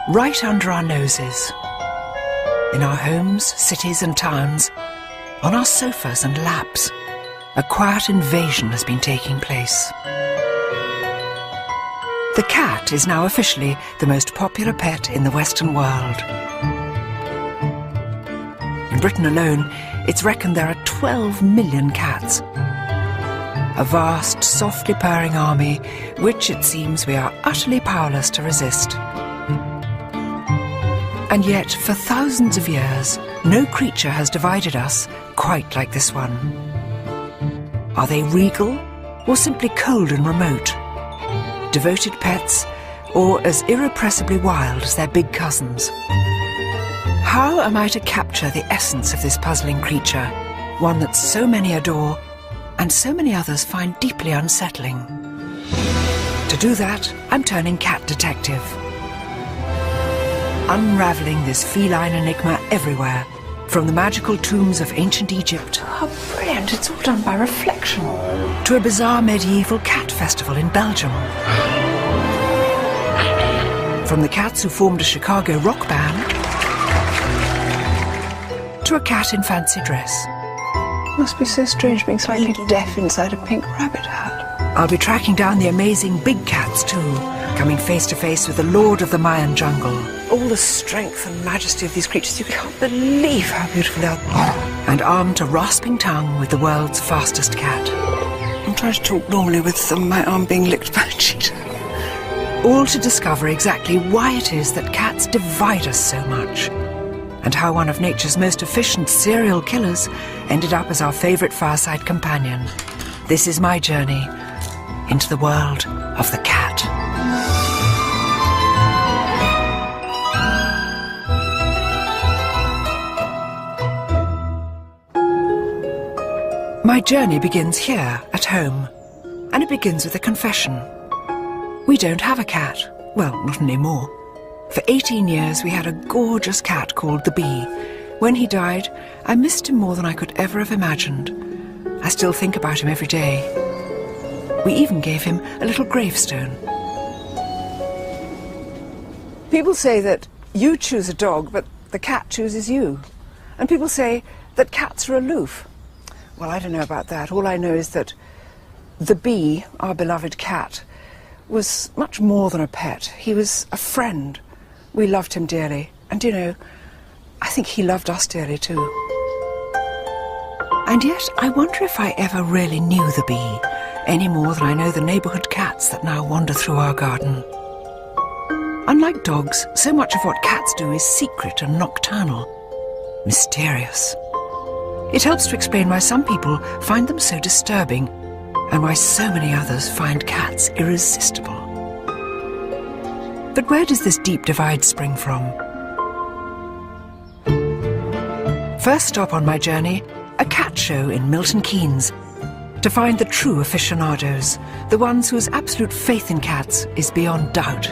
right under our noses. In our homes, cities and towns, on our sofas and laps, a quiet invasion has been taking place. The cat is now officially the most popular pet in the Western world. In Britain alone, it's reckoned there are 12 million cats. A vast, softly purring army, which it seems we are utterly powerless to resist. And yet, for thousands of years, no creature has divided us quite like this one. Are they regal, or simply cold and remote? Devoted pets, or as irrepressibly wild as their big cousins? How am I to capture the essence of this puzzling creature, one that so many adore and so many others find deeply unsettling? To do that, I'm turning cat detective. Unravelling this feline enigma everywhere, from the magical tombs of ancient Egypt. How brilliant, it's all done by reflection. To a bizarre medieval cat festival in Belgium. From the cats who formed a Chicago rock band to a cat in fancy dress. Must be so strange being slightly deaf inside a pink rabbit hat. I'll be tracking down the amazing big cats too, coming face to face with the lord of the Mayan jungle. All the strength and majesty of these creatures, you can't believe how beautiful they are. And armed to rasping tongue with the world's fastest cat. I'm trying to talk normally with my arm being licked by a cheetah. All to discover exactly why it is that cats divide us so much, and how one of nature's most efficient serial killers ended up as our favourite fireside companion. This is my journey into the world of the cat. My journey begins here, at home, and it begins with a confession. We don't have a cat. Well, not anymore. For 18 years we had a gorgeous cat called the Bee. When he died, I missed him more than I could ever have imagined. I still think about him every day. We even gave him a little gravestone. People say that you choose a dog, but the cat chooses you. And people say that cats are aloof. Well, I don't know about that. All I know is that the Bee, our beloved cat, was much more than a pet. He was a friend. We loved him dearly. And, you know, I think he loved us dearly too. And yet, I wonder if I ever really knew the Bee, any more than I know the neighbourhood cats that now wander through our garden. Unlike dogs, so much of what cats do is secret and nocturnal, mysterious. It helps to explain why some people find them so disturbing, and why so many others find cats irresistible. But where does this deep divide spring from? First stop on my journey, a cat show in Milton Keynes, to find the true aficionados, the ones whose absolute faith in cats is beyond doubt.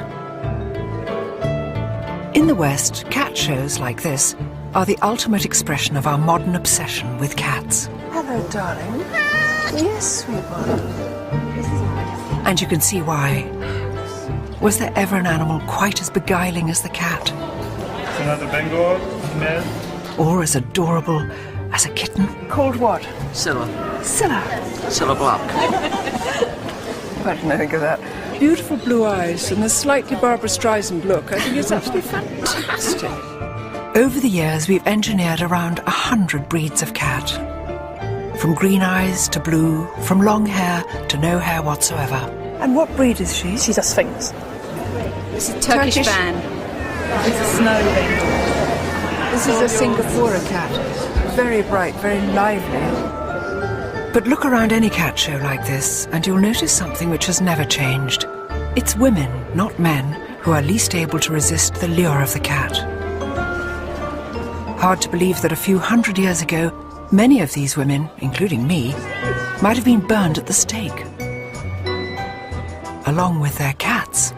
In the West, cat shows like this are the ultimate expression of our modern obsession with cats. Hello, darling. Yes, sweet one. And you can see why. Was there ever an animal quite as beguiling as the cat? Another Bengal female. Or as adorable as a kitten? Called what? Scylla. Scylla. Scylla Black. I didn't think of that. Beautiful blue eyes and a slightly Barbara Streisand look. I think it's absolutely fantastic. Over the years, we've engineered around 100 breeds of cat. From green eyes to blue, from long hair to no hair whatsoever. And what breed is she? She's a Sphinx. It's a Turkish van. It's a snow Bengal. This is a Singapore cat. Very bright, very lively. But look around any cat show like this, and you'll notice something which has never changed. It's women, not men, who are least able to resist the lure of the cat. Hard to believe that a few hundred years ago, many of these women, including me, might have been burned at the stake, along with their cats.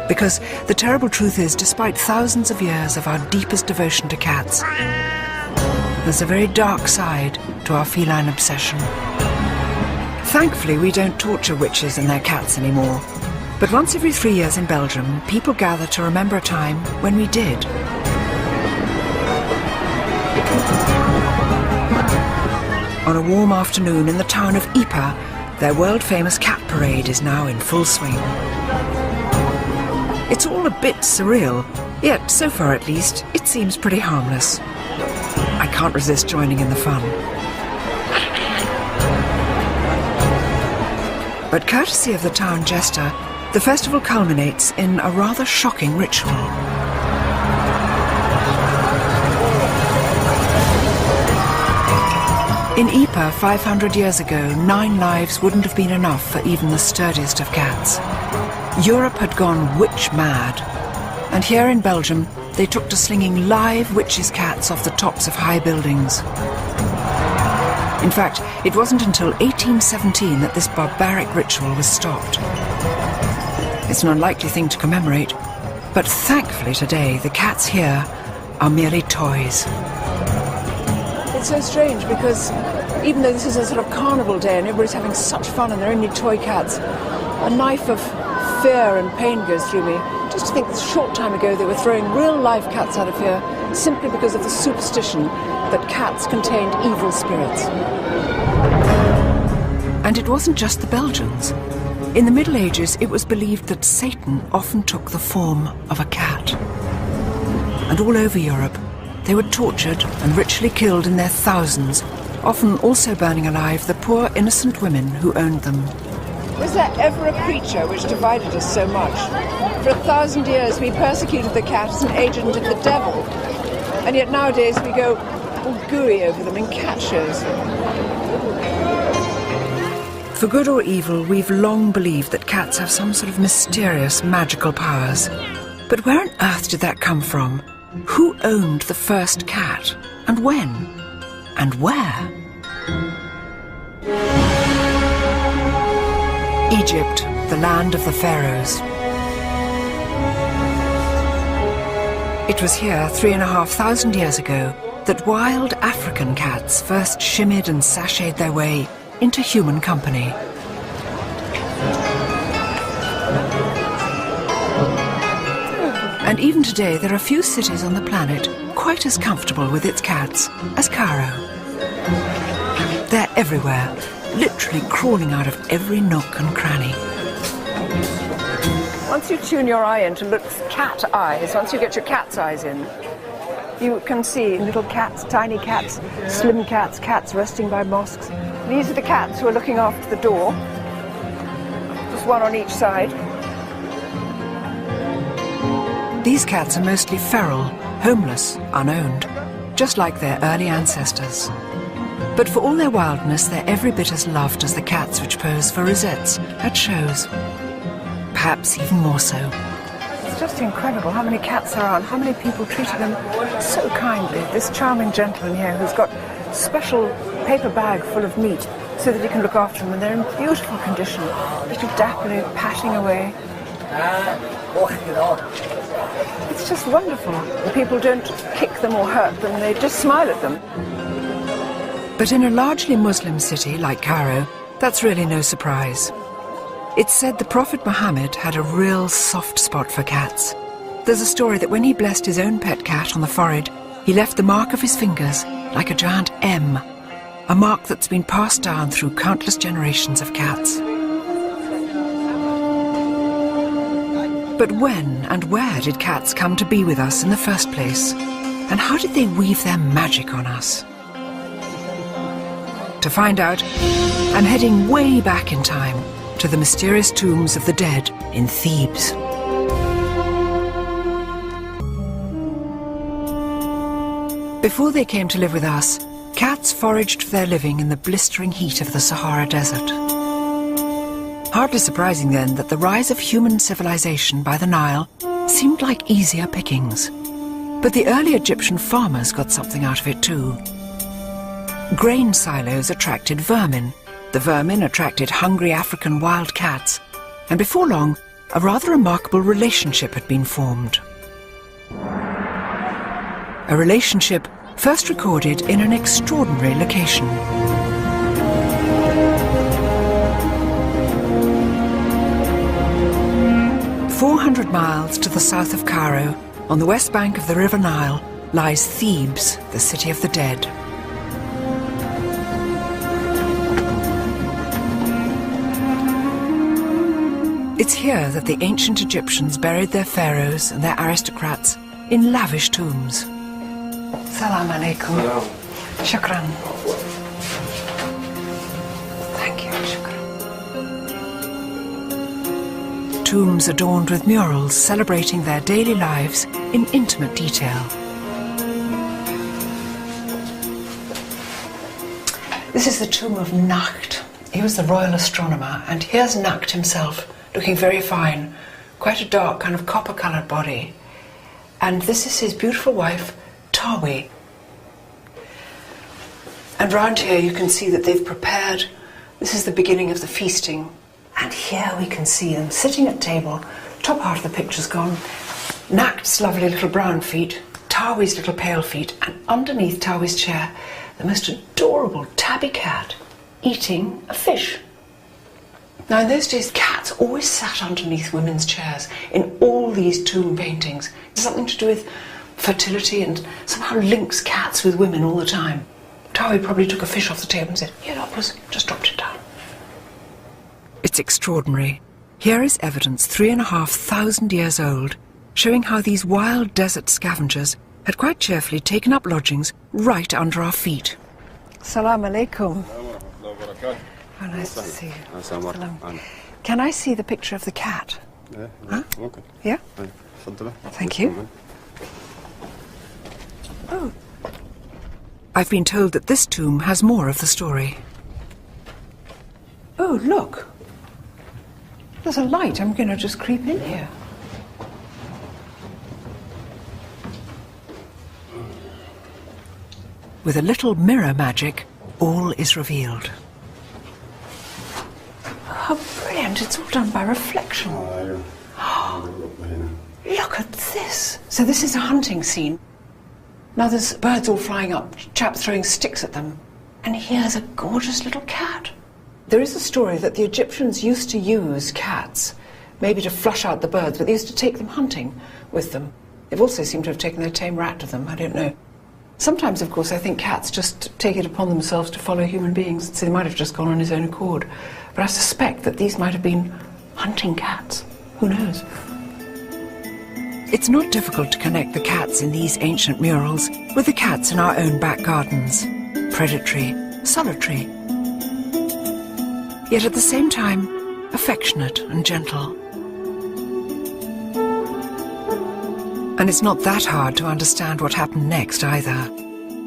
Because the terrible truth is, despite thousands of years of our deepest devotion to cats, there's a very dark side to our feline obsession. Thankfully, we don't torture witches and their cats anymore. But once every 3 years in Belgium, people gather to remember a time when we did. On a warm afternoon in the town of Ypres, their world-famous cat parade is now in full swing. It's all a bit surreal, yet so far at least, it seems pretty harmless. I can't resist joining in the fun. But courtesy of the town jester, the festival culminates in a rather shocking ritual. In Ypres 500 years ago, 9 lives wouldn't have been enough for even the sturdiest of cats. Europe had gone witch mad, and here in Belgium they took to slinging live witches' cats off the tops of high buildings. In fact, it wasn't until 1817 that this barbaric ritual was stopped. It's an unlikely thing to commemorate, but thankfully today the cats here are merely toys. It's so strange because even though this is a sort of carnival day and everybody's having such fun and they're only toy cats, a knife of fear and pain goes through me. Just to think that a short time ago they were throwing real live cats out of here simply because of the superstition that cats contained evil spirits. And it wasn't just the Belgians. In the Middle Ages, it was believed that Satan often took the form of a cat. And all over Europe, they were tortured and ritually killed in their thousands, often also burning alive the poor innocent women who owned them. Was there ever a creature which divided us so much? For 1,000 years we persecuted the cat as an agent of the devil, and yet nowadays we go all gooey over them in cat shows. For good or evil, we've long believed that cats have some sort of mysterious magical powers. But where on earth did that come from? Who owned the first cat? And when? And where? Egypt, the land of the pharaohs. It was here 3,500 years ago that wild African cats first shimmied and sashayed their way into human company. And even today there are few cities on the planet quite as comfortable with its cats as Cairo. They're everywhere, literally crawling out of every nook and cranny. Once you tune your eye into cat eyes, once you get your cat's eyes in, you can see little cats, tiny cats, slim cats, cats resting by mosques. These are the cats who are looking after the door, just one on each side. These cats are mostly feral, homeless, unowned, just like their early ancestors. But for all their wildness, they're every bit as loved as the cats which pose for rosettes at shows. Perhaps even more so. It's just incredible how many cats there are and how many people treated them so kindly. This charming gentleman here who's got a special paper bag full of meat so that he can look after them, and they're in beautiful condition, little dapperly patting away. It's just wonderful. The people don't kick them or hurt them, they just smile at them. But in a largely Muslim city like Cairo, that's really no surprise. It's said the Prophet Muhammad had a real soft spot for cats. There's a story that when he blessed his own pet cat on the forehead, he left the mark of his fingers like a giant M, a mark that's been passed down through countless generations of cats. But when and where did cats come to be with us in the first place? And how did they weave their magic on us? To find out, I'm heading way back in time to the mysterious tombs of the dead in Thebes. Before they came to live with us, cats foraged for their living in the blistering heat of the Sahara Desert. Hardly surprising then that the rise of human civilization by the Nile seemed like easier pickings. But the early Egyptian farmers got something out of it too. Grain silos attracted vermin. The vermin attracted hungry African wild cats. And before long, a rather remarkable relationship had been formed. A relationship first recorded in an extraordinary location. 400 miles to the south of Cairo, on the west bank of the River Nile, lies Thebes, the city of the dead. It's here that the ancient Egyptians buried their pharaohs and their aristocrats in lavish tombs. Salam alaikum. Shukran. Thank you, shukran. Tombs adorned with murals celebrating their daily lives in intimate detail. This is the tomb of Nacht. He was the royal astronomer, and here's Nacht himself, looking very fine, quite a dark kind of copper-coloured body. And this is his beautiful wife, Tawi. And round here you can see that they've prepared, this is the beginning of the feasting. And here we can see them sitting at table, top part of the picture's gone, Nacht's lovely little brown feet, Tawi's little pale feet, and underneath Tawi's chair, the most adorable tabby cat eating a fish. Now in those days, cats always sat underneath women's chairs in all these tomb paintings. It's something to do with fertility and somehow links cats with women all the time. Tawi probably took a fish off the table and said, "Here, Oppus," just dropped it down. It's extraordinary. Here is evidence 3,500 years old, showing how these wild desert scavengers had quite cheerfully taken up lodgings right under our feet. Salam alaikum. Oh, nice to see you. Salam. Can I see the picture of the cat? Huh? Okay. Yeah? Thank you. Oh. I've been told that this tomb has more of the story. Oh, look. There's a light. I'm going to just creep in here. With a little mirror magic, all is revealed. How brilliant. It's all done by reflection. Look at this. So this is a hunting scene. Now there's birds all flying up, chaps throwing sticks at them. And here's a gorgeous little cat. There is a story that the Egyptians used to use cats, maybe to flush out the birds, but they used to take them hunting with them. They've also seemed to have taken their tame rat with them, I don't know. Sometimes, of course, I think cats just take it upon themselves to follow human beings, so they might have just gone on his own accord. But I suspect that these might have been hunting cats. Who knows? It's not difficult to connect the cats in these ancient murals with the cats in our own back gardens. Predatory, solitary, yet at the same time affectionate and gentle. And it's not that hard to understand what happened next either.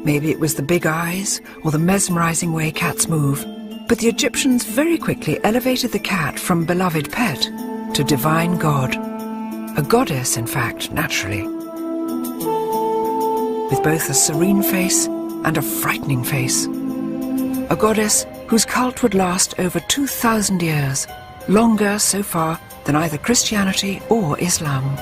Maybe it was the big eyes or the mesmerizing way cats move, but the Egyptians very quickly elevated the cat from beloved pet to divine god. A goddess, in fact, naturally. With both a serene face and a frightening face. A goddess whose cult would last over 2,000 years, longer so far than either Christianity or Islam.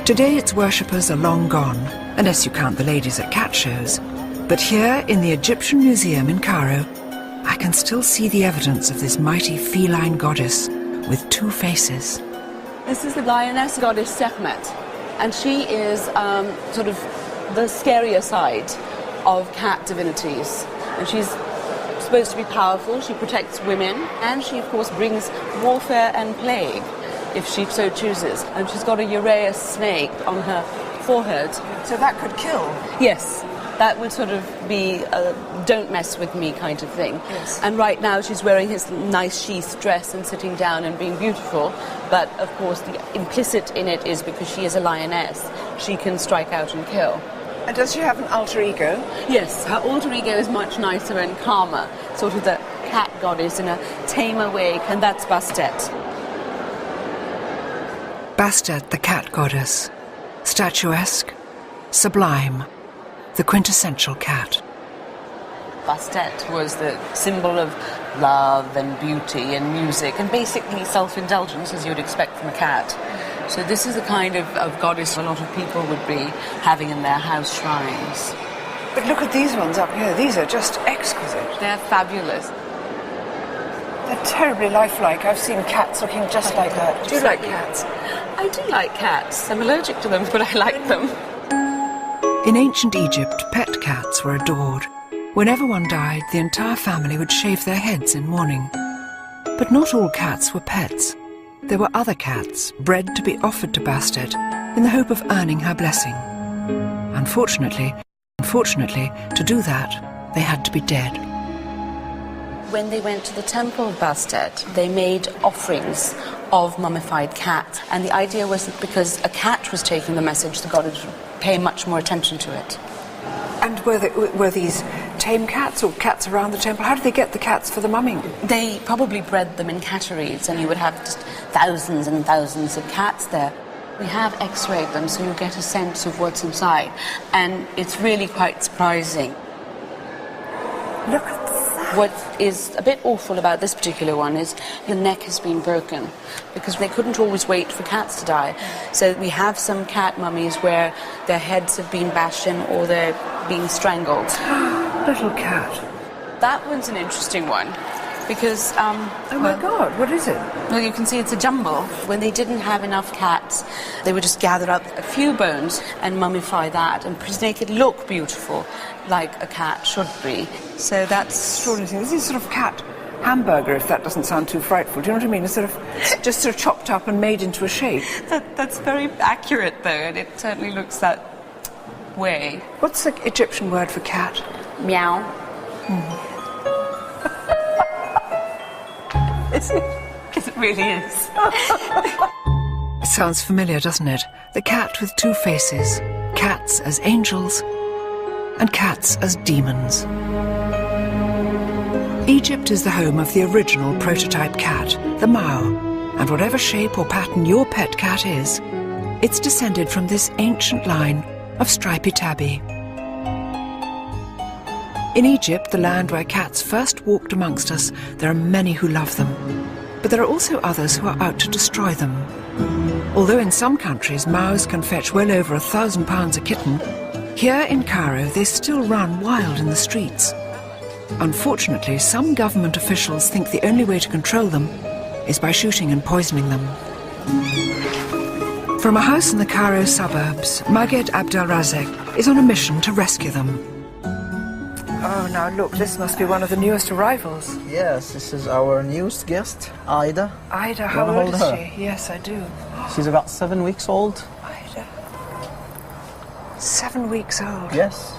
Today its worshippers are long gone, unless you count the ladies at cat shows. But here in the Egyptian Museum in Cairo, I can still see the evidence of this mighty feline goddess with two faces. This is the lioness goddess Sekhmet, and she is sort of the scarier side of cat divinities. And she's supposed to be powerful, she protects women, and she, of course, brings warfare and plague, if she so chooses. And she's got a Uraeus snake on her forehead. So that could kill? Yes, that would sort of be a don't mess with me kind of thing. Yes. And right now she's wearing his nice sheath dress and sitting down and being beautiful, but of course the implicit in it is because she is a lioness, she can strike out and kill. And does she have an alter ego? Yes, her alter ego is much nicer and calmer, sort of the cat goddess in a tamer way, and that's Bastet. Bastet, the cat goddess. Statuesque, sublime, the quintessential cat. Bastet was the symbol of love and beauty and music and basically self-indulgence, as you would expect from a cat. So this is the kind of goddess a lot of people would be having in their house shrines. But look at these ones up here. These are just exquisite. They're fabulous. They're terribly lifelike. I've seen cats looking just like that. Do you like cats? I do like cats. I'm allergic to them, but I like them. In ancient Egypt, pet cats were adored. Whenever one died, the entire family would shave their heads in mourning. But not all cats were pets. There were other cats, bred to be offered to Bastet in the hope of earning her blessing. Unfortunately, to do that, they had to be dead. When they went to the temple of Bastet, they made offerings of mummified cats. And the idea was that because a cat was taking the message, the god would pay much more attention to it. And were these tame cats or cats around the temple? How did they get the cats for the mumming? They probably bred them in catteries, and you would have just thousands and thousands of cats there. We have x-rayed them, so you get a sense of what's inside. And it's really quite surprising. Look at that. What is a bit awful about this particular one is the neck has been broken because they couldn't always wait for cats to die. So we have some cat mummies where their heads have been bashed in or they're being strangled. Little cat. That one's an interesting one because... oh my God, what is it? Well, you can see it's a jumble. When they didn't have enough cats, they would just gather up a few bones and mummify that and make it look beautiful, like a cat should be. So that's... Extraordinary. This is sort of cat hamburger, if that doesn't sound too frightful. Do you know what I mean? It's just sort of chopped up and made into a shape. That's very accurate, though, and it certainly looks that way. What's the Egyptian word for cat? Meow. It really is. It sounds familiar, doesn't it? The cat with two faces. Cats as angels and cats as demons. Egypt is the home of the original prototype cat, the Mao, and whatever shape or pattern your pet cat is, it's descended from this ancient line of stripy tabby. In Egypt, the land where cats first walked amongst us, there are many who love them, but there are also others who are out to destroy them. Although in some countries Maos can fetch well over £1,000 a kitten, here in Cairo they still run wild in the streets. Unfortunately, some government officials think the only way to control them is by shooting and poisoning them. From a house in the Cairo suburbs, Maged Abdelrazek is on a mission to rescue them. Oh, now look, this must be one of the newest arrivals. Yes, this is our newest guest, Ida. Ida, how old is she? Yes, I do. She's about 7 weeks old. Ida. 7 weeks old? Yes.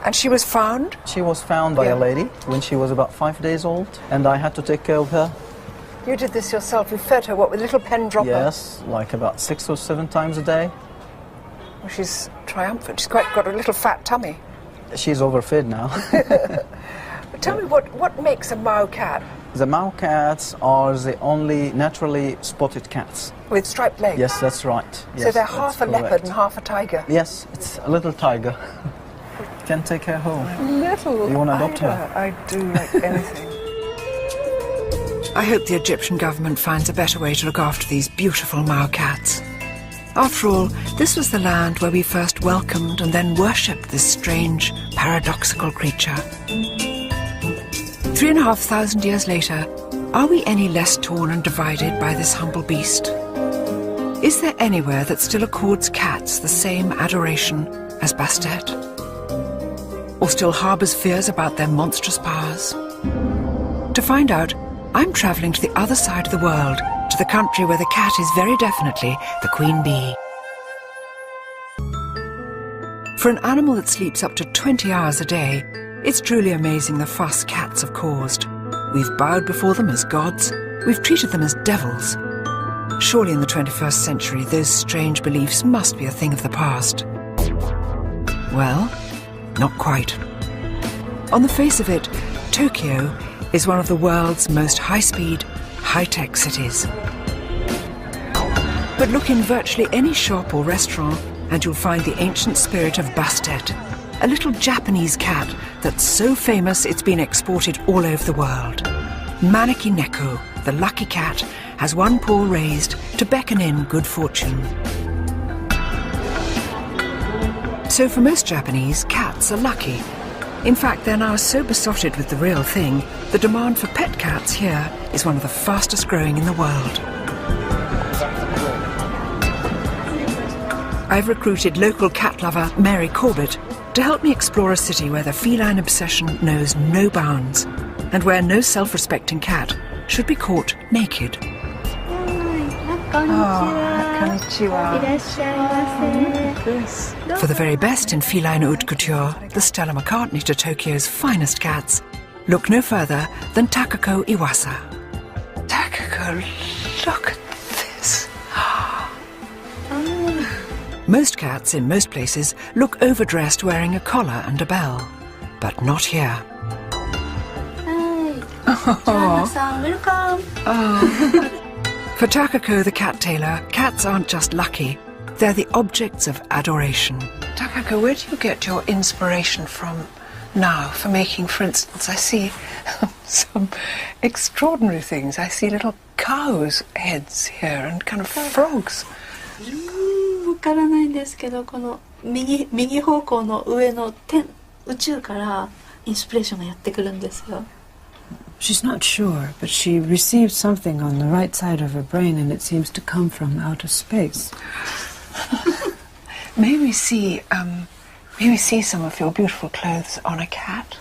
And she was found? She was found by a lady when she was about 5 days old, and I had to take care of her. You did this yourself? You fed her, what, with a little pen dropper? Yes, like about 6 or 7 times a day. Well, she's triumphant. She's quite got a little fat tummy. She's overfed now. But tell me, what makes a Mao cat? The Mao cats are the only naturally spotted cats. With striped legs? Yes, that's right. Yes, so they're half a leopard correct. and half a tiger? Yes, it's a little tiger. Can take her home. Little You want to adopt Ida. her? I do, like anything. I hope the Egyptian government finds a better way to look after these beautiful Mao cats. After all, this was the land where we first welcomed and then worshipped this strange, paradoxical creature. 3,500 years later, are we any less torn and divided by this humble beast? Is there anywhere that still accords cats the same adoration as Bastet? Or still harbours fears about their monstrous powers? To find out, I'm travelling to the other side of the world, to the country where the cat is very definitely the queen bee. For an animal that sleeps up to 20 hours a day, it's truly amazing the fuss cats have caused. We've bowed before them as gods, we've treated them as devils. Surely in the 21st century, those strange beliefs must be a thing of the past. Well, not quite. On the face of it, Tokyo is one of the world's most high-speed, high-tech cities. But look in virtually any shop or restaurant and you'll find the ancient spirit of Bastet, a little Japanese cat that's so famous it's been exported all over the world. Maneki Neko, the lucky cat, has one paw raised to beckon in good fortune. So for most Japanese, cats are lucky. In fact, they're now so besotted with the real thing, the demand for pet cats here is one of the fastest growing in the world. I've recruited local cat lover Mary Corbett to help me explore a city where the feline obsession knows no bounds and where no self-respecting cat should be caught naked. For the very best in feline haute couture, the Stella McCartney to Tokyo's finest cats, look no further than Takako Iwasa. Takako, look at this. Most cats in most places look overdressed wearing a collar and a bell, but not here. welcome. For Takako the cat tailor, cats aren't just lucky, they're the objects of adoration. Takako, where do you get your inspiration from now for making, for instance, I see some extraordinary things. I see little cows' heads here and kind of frogs. わからないんですけど、この右方向の上の宇宙からインスピレーションがやってくるんですよ。 She's not sure, but she received something on the right side of her brain and it seems to come from outer space. May we see some of your beautiful clothes on a cat?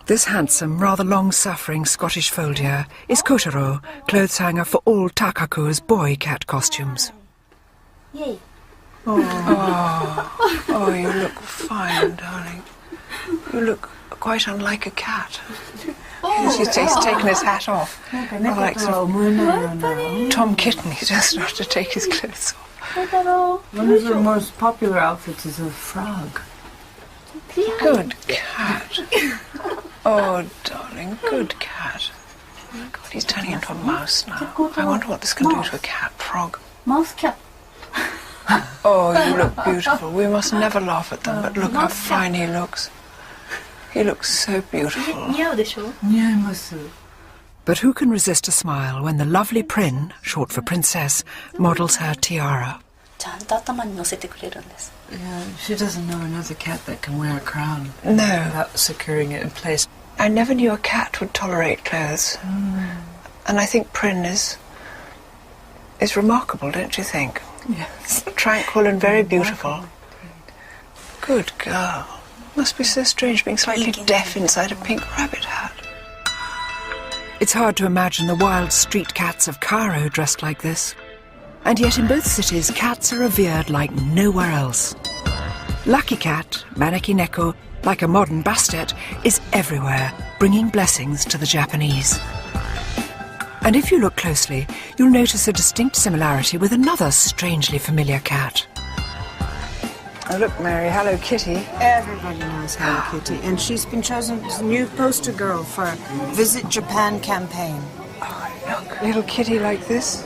This handsome, rather long-suffering Scottish foldier is Kotaro, clothes hanger for all Takako's boy cat costumes. Yay. Oh, you look fine, darling. You look quite unlike a cat. He's taken his hat off. Rather like some Tom Kitten. He doesn't have to take his clothes off. One of her most popular outfits is a frog. Good cat. Oh, darling, good cat. God, he's turning into a mouse now. I wonder what this can do to a cat frog. Mouse cat. Oh, you look beautiful. We must never laugh at them, but look how fine he looks. He looks so beautiful. 似合うでしょ? But who can resist a smile when the lovely Prin, short for princess, models her tiara? ちゃんと頭に乗せてくれるんです。 Yeah, she doesn't know another cat that can wear a crown No. without securing it in place. I never knew a cat would tolerate clothes. And I think Prin is remarkable, don't you think? Yes. Tranquil and very beautiful. Good girl. Must be so strange being slightly deaf inside a pink rabbit hat. It's hard to imagine the wild street cats of Cairo dressed like this. And yet in both cities, cats are revered like nowhere else. Lucky Cat, Maneki Neko, like a modern Bastet, is everywhere, bringing blessings to the Japanese. And if you look closely, you'll notice a distinct similarity with another strangely familiar cat. Oh, look, Mary, Hello Kitty. Everybody knows Hello Kitty, and she's been chosen as the new poster girl for Visit Japan campaign. Oh, look, little kitty like this,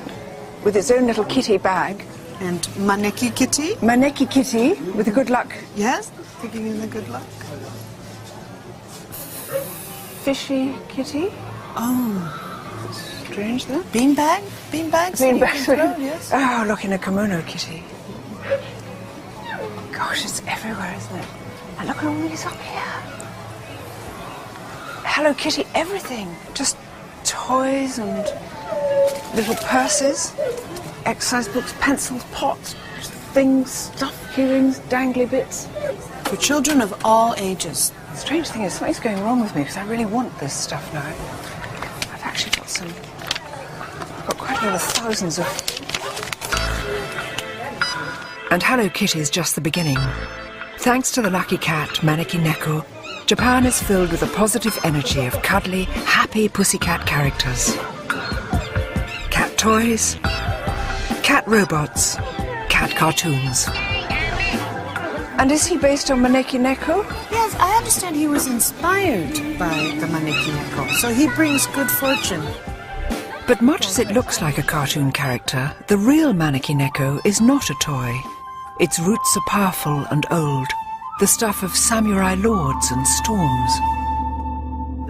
with its own little kitty bag. And Maneki Kitty? Maneki Kitty, with the good luck. Yes, taking in the good luck. Fishy Kitty. Oh, Strange, though. beanbag? Beanbags? Beanbag. Yes. Oh, look, in a kimono kitty. Gosh, it's everywhere, isn't it? And look at all these up here. Hello Kitty, everything. Just toys and little purses, exercise books, pencils, pots, things, stuff, earrings, dangly bits. For children of all ages. The strange thing is, something's going wrong with me because I really want this stuff now. I've actually got quite a lot of thousands of... And Hello Kitty's just the beginning. Thanks to the Lucky Cat, Maneki Neko, Japan is filled with the positive energy of cuddly, happy pussycat characters. Cat toys, cat robots, cat cartoons. And is he based on Maneki Neko? Yes, I understand he was inspired by the Maneki Neko, so he brings good fortune. But much as it looks like a cartoon character, the real Maneki Neko is not a toy. Its roots are powerful and old, the stuff of samurai lords and storms.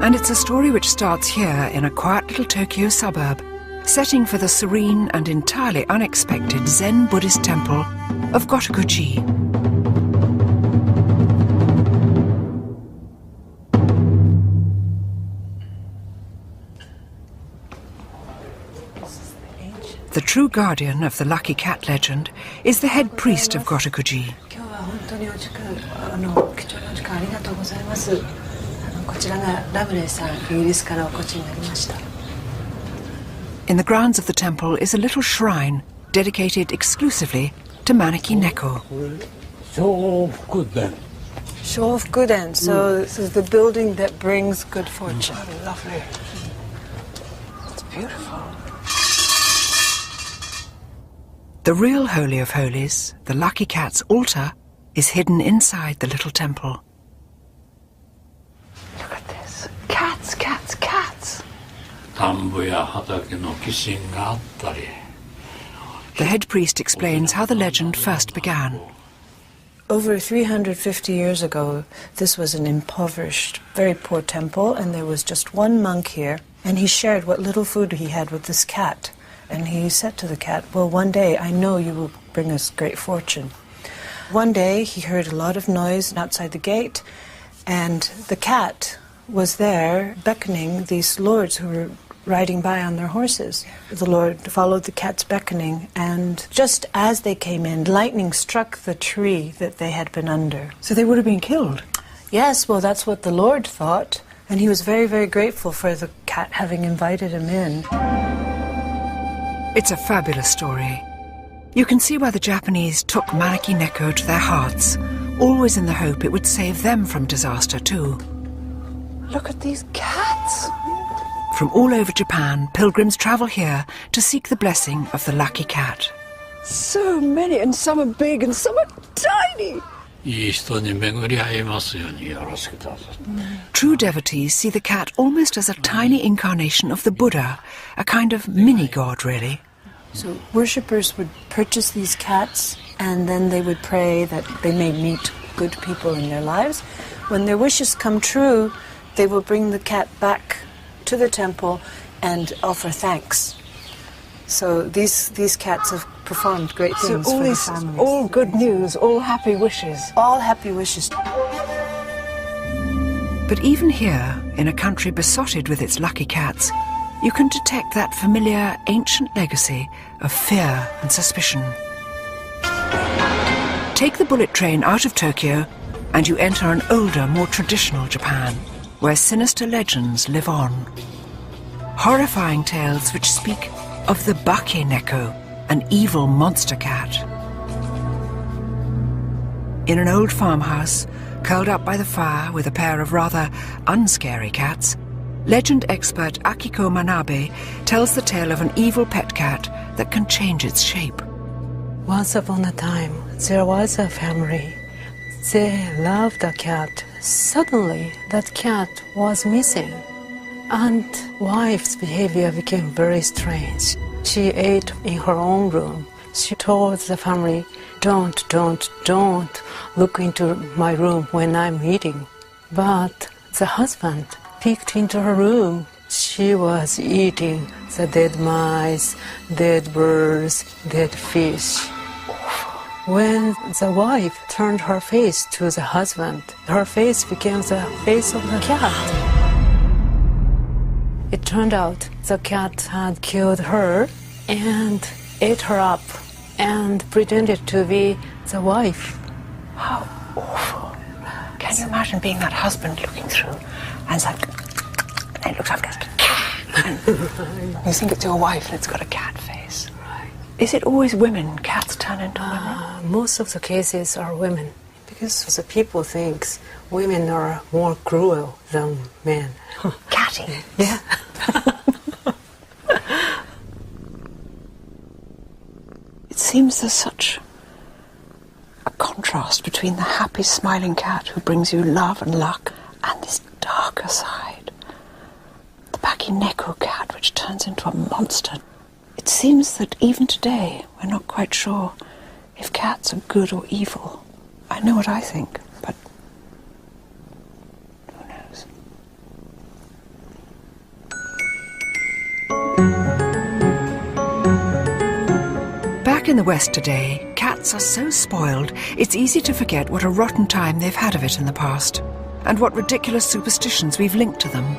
And it's a story which starts here in a quiet little Tokyo suburb, setting for the serene and entirely unexpected Zen Buddhist temple of Gotokuji. The true guardian of the lucky cat legend is the head priest of Gotokuji. 今日は本当に貴重なお時間ありがとうございます。こちらがラブレイさん、イギリスからお越しになりました。 In the grounds of the temple is a little shrine dedicated exclusively to Maneki Neko. Shofukuden, so this is the building that brings good fortune. Lovely. It's beautiful. The real Holy of Holies, the Lucky Cat's altar, is hidden inside the little temple. Look at this. Cats, cats, cats. The head priest explains how the legend first began. Over 350 years ago, this was an impoverished, very poor temple, and there was just one monk here, and he shared what little food he had with this cat. And he said to the cat, well, one day I know you will bring us great fortune. One day he heard a lot of noise outside the gate, and the cat was there beckoning these lords who were riding by on their horses. The Lord followed the cat's beckoning, and just as they came in, lightning struck the tree that they had been under. So they would have been killed? Yes, well, that's what the Lord thought, and he was very, very grateful for the cat having invited him in. It's a fabulous story. You can see why the Japanese took Maneki Neko to their hearts, always in the hope it would save them from disaster too. Look at these cats. From all over Japan, pilgrims travel here to seek the blessing of the lucky cat. So many, and some are big and some are tiny. True devotees see the cat almost as a tiny incarnation of the Buddha, a kind of mini-god, really. So worshippers would purchase these cats, and then they would pray that they may meet good people in their lives. When their wishes come true, they will bring the cat back to the temple and offer thanks. So these cats have performed great things So all for the this, families. all good news, all happy wishes. All happy wishes. But even here, in a country besotted with its lucky cats, you can detect that familiar ancient legacy of fear and suspicion. Take the bullet train out of Tokyo and you enter an older, more traditional Japan, where sinister legends live on. Horrifying tales which speak of the Bake Neko, an evil monster cat. In an old farmhouse, curled up by the fire with a pair of rather unscary cats, legend expert Akiko Manabe tells the tale of an evil pet cat that can change its shape. Once upon a time, there was a family. They loved a cat. Suddenly, that cat was missing, and wife's behavior became very strange. She ate in her own room. She told the family, don't look into my room when I'm eating. But the husband peeked into her room. She was eating the dead mice, dead birds, dead fish. When the wife turned her face to the husband, her face became the face of the cat. It turned out the cat had killed her and ate her up and pretended to be the wife. How awful. Can you imagine being that husband looking through and it's like, and it looks like a cat. And you think it's your wife and it's got a cat face. Is it always women? Cats turn into women? Most of the cases are women, because the people think women are more cruel than men. Catty. Yeah. It seems there's such a contrast between the happy, smiling cat who brings you love and luck and this darker side. The Bake Neko cat, which turns into a monster. It seems that even today, we're not quite sure if cats are good or evil. I know what I think, but who knows? Back in the West today, cats are so spoiled, it's easy to forget what a rotten time they've had of it in the past, and what ridiculous superstitions we've linked to them.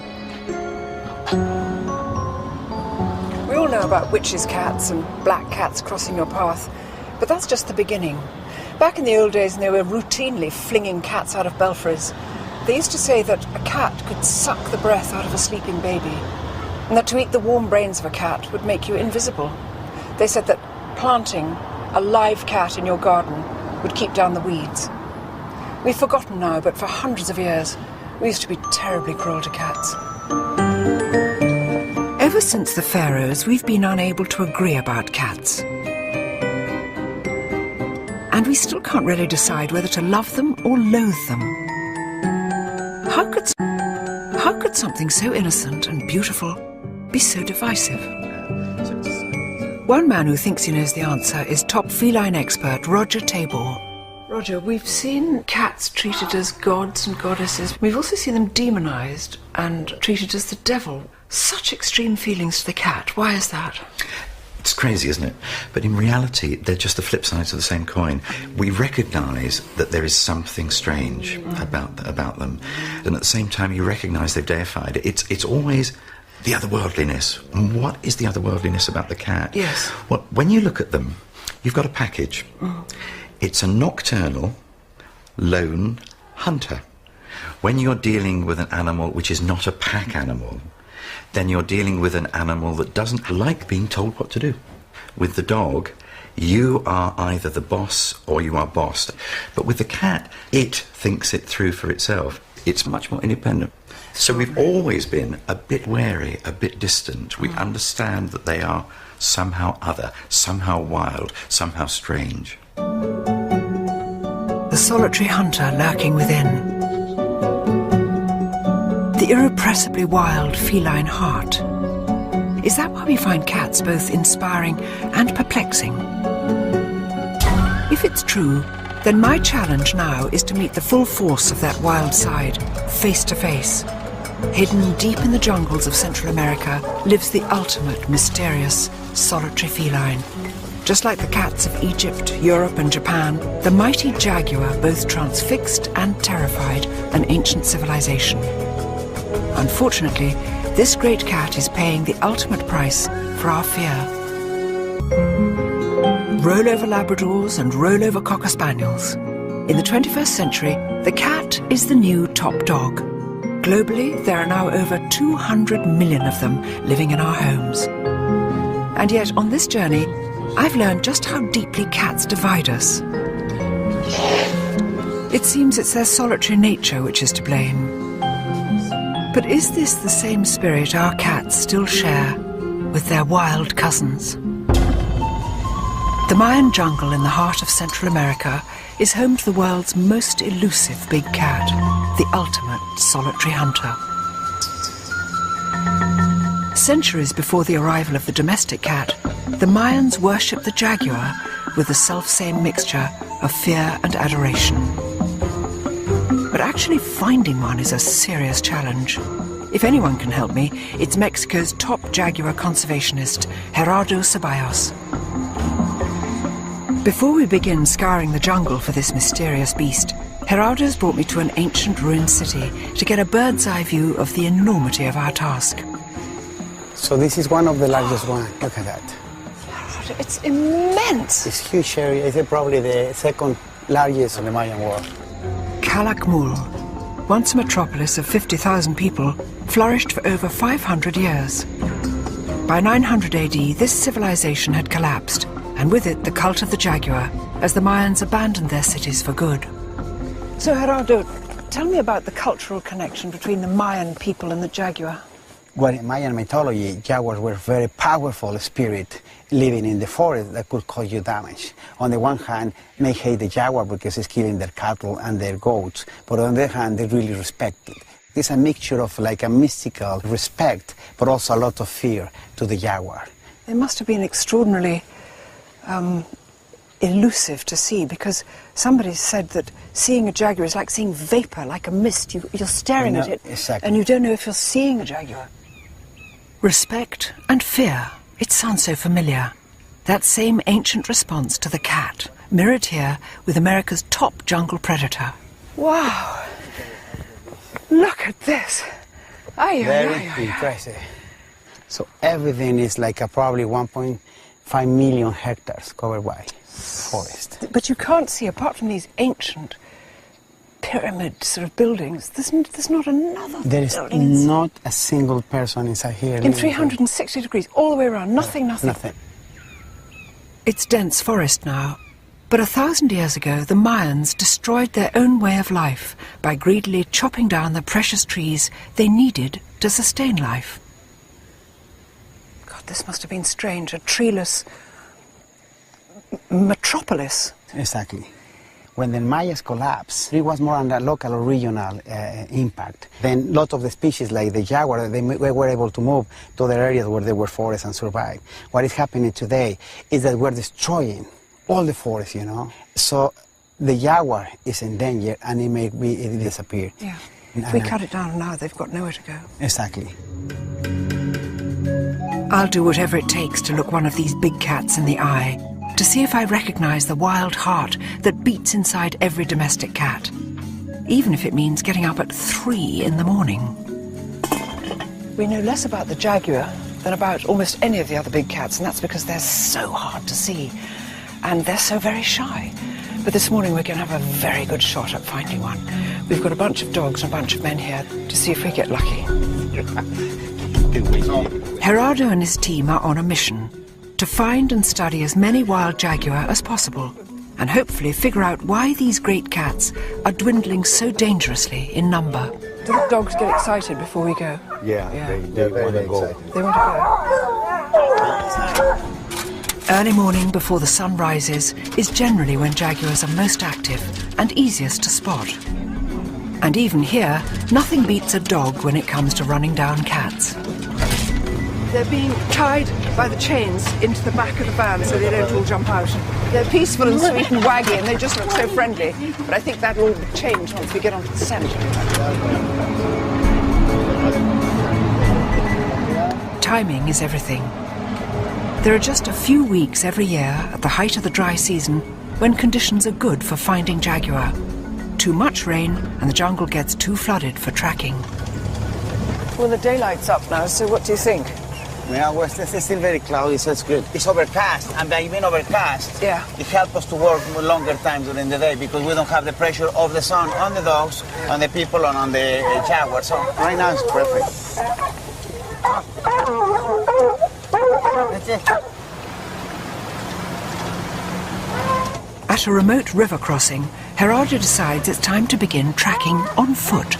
We all know about witches' cats and black cats crossing your path, but that's just the beginning. Back in the old days, when they were routinely flinging cats out of belfries, they used to say that a cat could suck the breath out of a sleeping baby, and that to eat the warm brains of a cat would make you invisible. They said that planting a live cat in your garden would keep down the weeds. We've forgotten now, but for hundreds of years, we used to be terribly cruel to cats. Ever since the pharaohs, we've been unable to agree about cats. And we still can't really decide whether to love them or loathe them. How could something so innocent and beautiful be so divisive? One man who thinks he knows the answer is top feline expert Roger Tabor. Roger, we've seen cats treated as gods and goddesses. We've also seen them demonised and treated as the devil. Such extreme feelings to the cat. Why is that? It's crazy, isn't it? But in reality, they're just the flip sides of the same coin. We recognise that there is something strange about them, and at the same time, you recognise they've deified it. It's always the otherworldliness. And what is the otherworldliness about the cat? Yes. Well, when you look at them, you've got a package. It's a nocturnal, lone hunter. When you're dealing with an animal which is not a pack animal, then you're dealing with an animal that doesn't like being told what to do. With the dog, you are either the boss or you are bossed. But with the cat, it thinks it through for itself. It's much more independent. So we've always been a bit wary, a bit distant. We understand that they are somehow other, somehow wild, somehow strange. The solitary hunter lurking within. The irrepressibly wild feline heart. Is that why we find cats both inspiring and perplexing? If it's true, then my challenge now is to meet the full force of that wild side, face to face. Hidden deep in the jungles of Central America lives the ultimate mysterious solitary feline. Just like the cats of Egypt, Europe and Japan, the mighty jaguar both transfixed and terrified an ancient civilization. Unfortunately, this great cat is paying the ultimate price for our fear. Rollover Labradors and rollover Cocker Spaniels. In the 21st century, the cat is the new top dog. Globally, there are now over 200 million of them living in our homes. And yet, on this journey, I've learned just how deeply cats divide us. It seems it's their solitary nature which is to blame. But is this the same spirit our cats still share with their wild cousins? The Mayan jungle in the heart of Central America is home to the world's most elusive big cat, the ultimate solitary hunter. Centuries before the arrival of the domestic cat, the Mayans worshipped the jaguar with the self-same mixture of fear and adoration. But actually finding one is a serious challenge. If anyone can help me, it's Mexico's top jaguar conservationist, Gerardo Ceballos. Before we begin scouring the jungle for this mysterious beast, Gerardo's brought me to an ancient ruined city to get a bird's eye view of the enormity of our task. So this is one of the largest ones. Look at that. It's immense. It's huge area. It's probably the second largest in the Mayan world. Calakmul, once a metropolis of 50,000 people, flourished for over 500 years. By 900 AD, this civilization had collapsed, and with it the cult of the jaguar, as the Mayans abandoned their cities for good. So, Gerardo, tell me about the cultural connection between the Mayan people and the jaguar. Well, in Mayan mythology, jaguars were very powerful spirit living in the forest that could cause you damage. On the one hand, they hate the jaguar because it's killing their cattle and their goats, but on the other hand, they really respect it. It's a mixture of like a mystical respect, but also a lot of fear to the jaguar. They must have been extraordinarily elusive to see, because somebody said that seeing a jaguar is like seeing vapor, like a mist. You're staring at it, exactly. And you don't know if you're seeing a jaguar. Respect and fear. It sounds so familiar. That same ancient response to the cat, mirrored here with America's top jungle predator. Wow! Look at this. Very impressive. So everything is like probably 1.5 million hectares covered by forest. But you can't see, apart from these ancient pyramid sort of buildings, there's not another There is building not a single person inside here. in 360 degrees, all the way around, nothing. Nothing. It's dense forest now, but 1,000 years ago the Mayans destroyed their own way of life by greedily chopping down the precious trees they needed to sustain life. God, this must have been strange, a treeless metropolis. Exactly. When the Mayas collapsed, it was more on a local or regional impact. Then lots of the species, like the jaguar, they were able to move to other areas where there were forests and survive. What is happening today is that we're destroying all the forests, you know. So the jaguar is in danger and it may disappear. Yeah. If we cut it down now, they've got nowhere to go. Exactly. I'll do whatever it takes to look one of these big cats in the eye, to see if I recognize the wild heart that beats inside every domestic cat, even if it means getting up at 3 in the morning. We know less about the jaguar than about almost any of the other big cats, and that's because they're so hard to see, and they're so very shy. But this morning we're going to have a very good shot at finding one. We've got a bunch of dogs and a bunch of men here to see if we get lucky. Gerardo and his team are on a mission to find and study as many wild jaguar as possible, and hopefully figure out why these great cats are dwindling so dangerously in number. Do the dogs get excited before we go? Yeah. They want to go. They want to go. Early morning before the sun rises is generally when jaguars are most active and easiest to spot. And even here, nothing beats a dog when it comes to running down cats. They're being tied by the chains into the back of the van so they don't all jump out. They're peaceful and sweet and waggy and they just look so friendly. But I think that'll all change once we get onto the scent. Timing is everything. There are just a few weeks every year at the height of the dry season when conditions are good for finding jaguar. Too much rain and the jungle gets too flooded for tracking. Well, the daylight's up now, so what do you think? Yeah, well, it's still very cloudy, so it's good. It's overcast, and by being overcast, yeah, it helps us to work longer time during the day because we don't have the pressure of the sun on the dogs, on the people, and on the jaguar. So right now it's perfect. That's it. At a remote river crossing, Gerardo decides it's time to begin tracking on foot.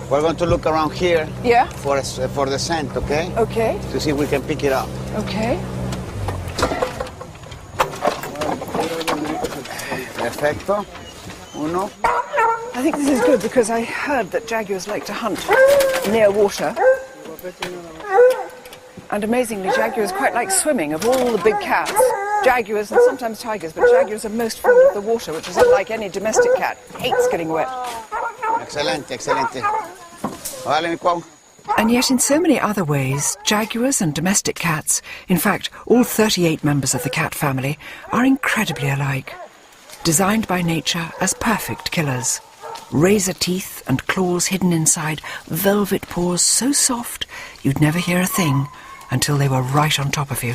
We're going to look around here, yeah, for the scent, okay? Okay. To see if we can pick it up. Okay. Perfecto. Uno. I think this is good because I heard that jaguars like to hunt near water. And amazingly, jaguars quite like swimming. Of all the big cats, jaguars and sometimes tigers, but jaguars are most fond of the water, which is unlike any domestic cat. Hates getting wet. Excelente, excelente. Vale, mi cuau. And yet in so many other ways, jaguars and domestic cats, in fact all 38 members of the cat family, are incredibly alike. Designed by nature as perfect killers. Razor teeth and claws hidden inside, velvet paws so soft you'd never hear a thing until they were right on top of you.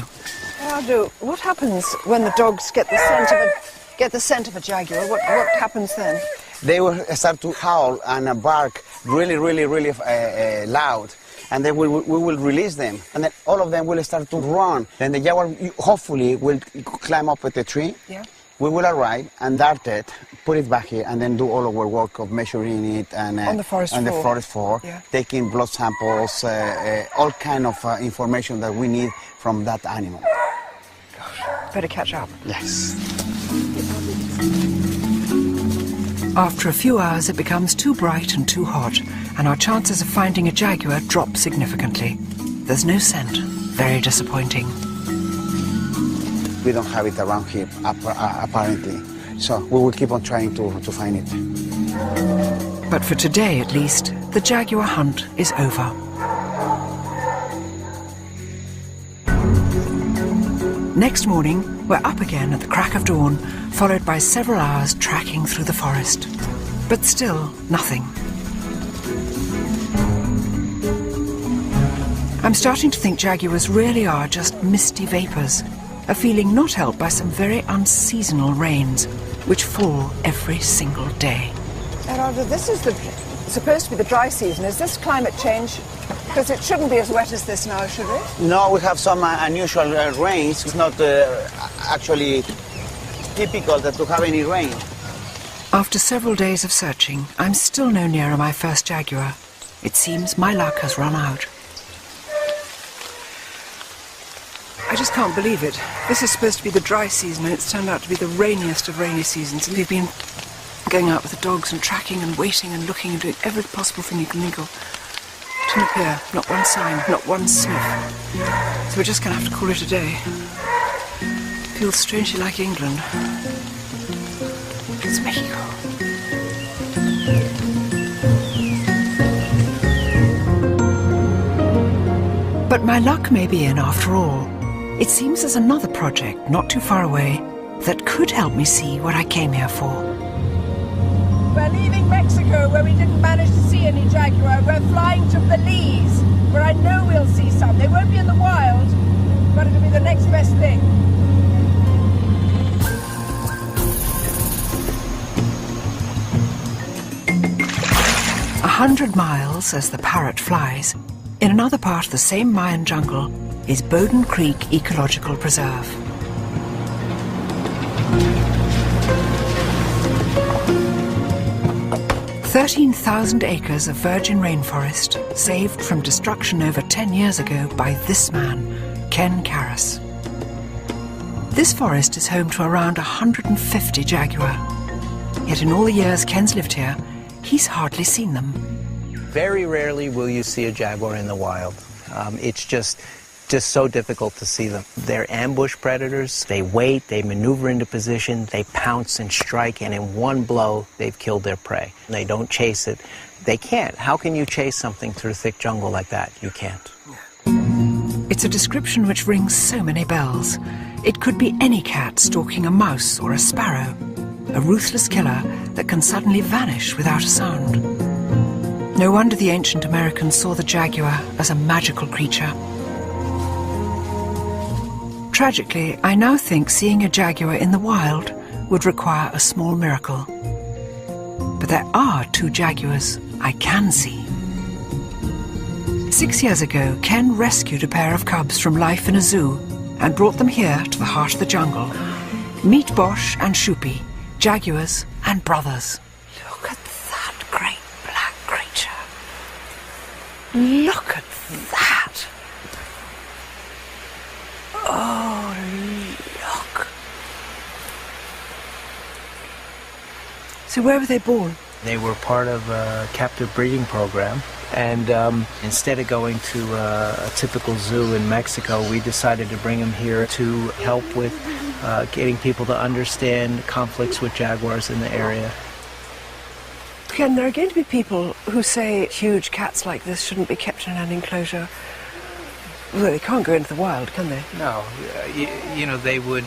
Gerardo, what happens when the dogs get the scent of a jaguar? What happens then? They will start to howl and bark really loud. And then we will release them. And then all of them will start to run. Then the jaguar hopefully will climb up at the tree. Yeah. We will arrive and dart it, put it back here, and then do all our work of measuring it and on the forest floor, yeah, taking blood samples, all kind of information that we need from that animal. Gosh, better catch up. Yes. After a few hours it becomes too bright and too hot, and our chances of finding a jaguar drop significantly. There's no scent. Very disappointing. We don't have it around here, apparently. So we will keep on trying to find it. But for today, at least, the jaguar hunt is over. Next morning, we're up again at the crack of dawn, followed by several hours tracking through the forest. But still, nothing. I'm starting to think jaguars really are just misty vapours, a feeling not helped by some very unseasonal rains, which fall every single day. Gerardo, this is supposed to be the dry season. Is this climate change? Because it shouldn't be as wet as this now, should it? No, we have some unusual rains. It's not actually typical to have any rain. After several days of searching, I'm still no nearer my first jaguar. It seems my luck has run out. I just can't believe it. This is supposed to be the dry season, and it's turned out to be the rainiest of rainy seasons. And we've been going out with the dogs and tracking and waiting and looking and doing every possible thing you can think of. Didn't appear. Not one sign, not one sniff. So we're just going to have to call it a day. Feels strangely like England. It's Mexico. But my luck may be in after all. It seems there's another project not too far away that could help me see what I came here for. We're leaving Mexico, where we didn't manage to see any jaguar. We're flying to Belize, where I know we'll see some. They won't be in the wild, but it'll be the next best thing. 100 miles as the parrot flies, in another part of the same Mayan jungle, is Bowden Creek Ecological Preserve. "13,000 acres of virgin rainforest saved from destruction over 10 years ago by this man, Ken Karras. This forest is home to around 150 jaguar. Yet in all the years Ken's lived here, he's hardly seen them. Very rarely will you see a jaguar in the wild. It's just so difficult to see them. They're ambush predators. They wait, they maneuver into position, they pounce and strike, and in one blow, they've killed their prey. They don't chase it. They can't. How can you chase something through thick jungle like that? You can't. It's a description which rings so many bells. It could be any cat stalking a mouse or a sparrow, a ruthless killer that can suddenly vanish without a sound. No wonder the ancient Americans saw the jaguar as a magical creature. Tragically, I now think seeing a jaguar in the wild would require a small miracle. But there are 2 jaguars I can see. 6 years ago, Ken rescued a pair of cubs from life in a zoo and brought them here to the heart of the jungle. Meet Bosch and Shupi, jaguars and brothers. Look at that great black creature. Look at that. Oh, look. So where were they born? They were part of a captive breeding program, and instead of going to a typical zoo in Mexico, we decided to bring them here to help with getting people to understand conflicts with jaguars in the area. Ken, there are going to be people who say huge cats like this shouldn't be kept in an enclosure. Well, they can't go into the wild, can they? No, you know, they would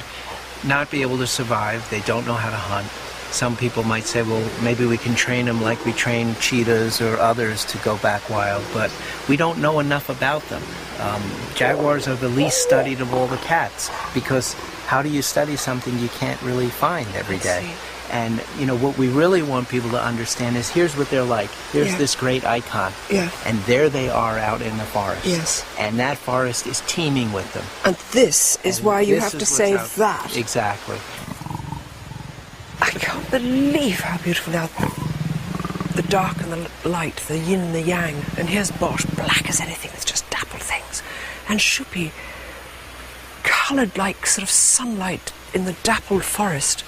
not be able to survive. They don't know how to hunt. Some people might say, well, maybe we can train them like we train cheetahs or others to go back wild, but we don't know enough about them. Jaguars are the least studied of all the cats, because how do you study something you can't really find every day? And, you know, what we really want people to understand is here's what they're like. Here's this great icon. Yeah. And there they are out in the forest. Yes. And that forest is teeming with them. And this is why you have to save that. Exactly. I can't believe how beautiful they are. The dark and the light, the yin and the yang. And here's Bosch, black as anything, with just dappled things. And Shupi, coloured like sort of sunlight in the dappled forest.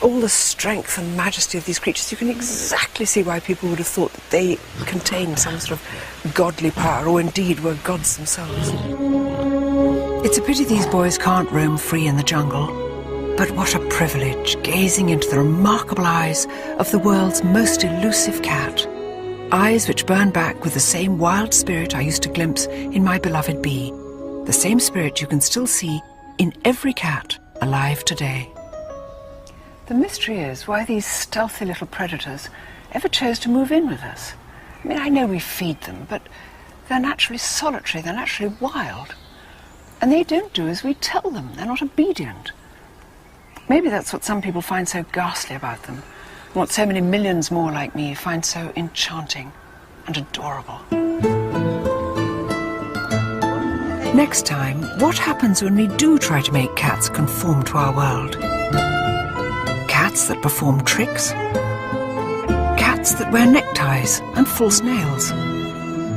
All the strength and majesty of these creatures, you can exactly see why people would have thought that they contained some sort of godly power, or indeed were gods themselves. It's a pity these boys can't roam free in the jungle. But what a privilege, gazing into the remarkable eyes of the world's most elusive cat. Eyes which burn back with the same wild spirit I used to glimpse in my beloved bee. The same spirit you can still see in every cat alive today. The mystery is why these stealthy little predators ever chose to move in with us. I mean, I know we feed them, but They're naturally solitary, they're naturally wild. And they don't do as we tell them, they're not obedient. Maybe that's what some people find so ghastly about them, and what so many millions more like me find so enchanting and adorable. Next time, what happens when we do try to make cats conform to our world? Cats that perform tricks? Cats that wear neckties and false nails?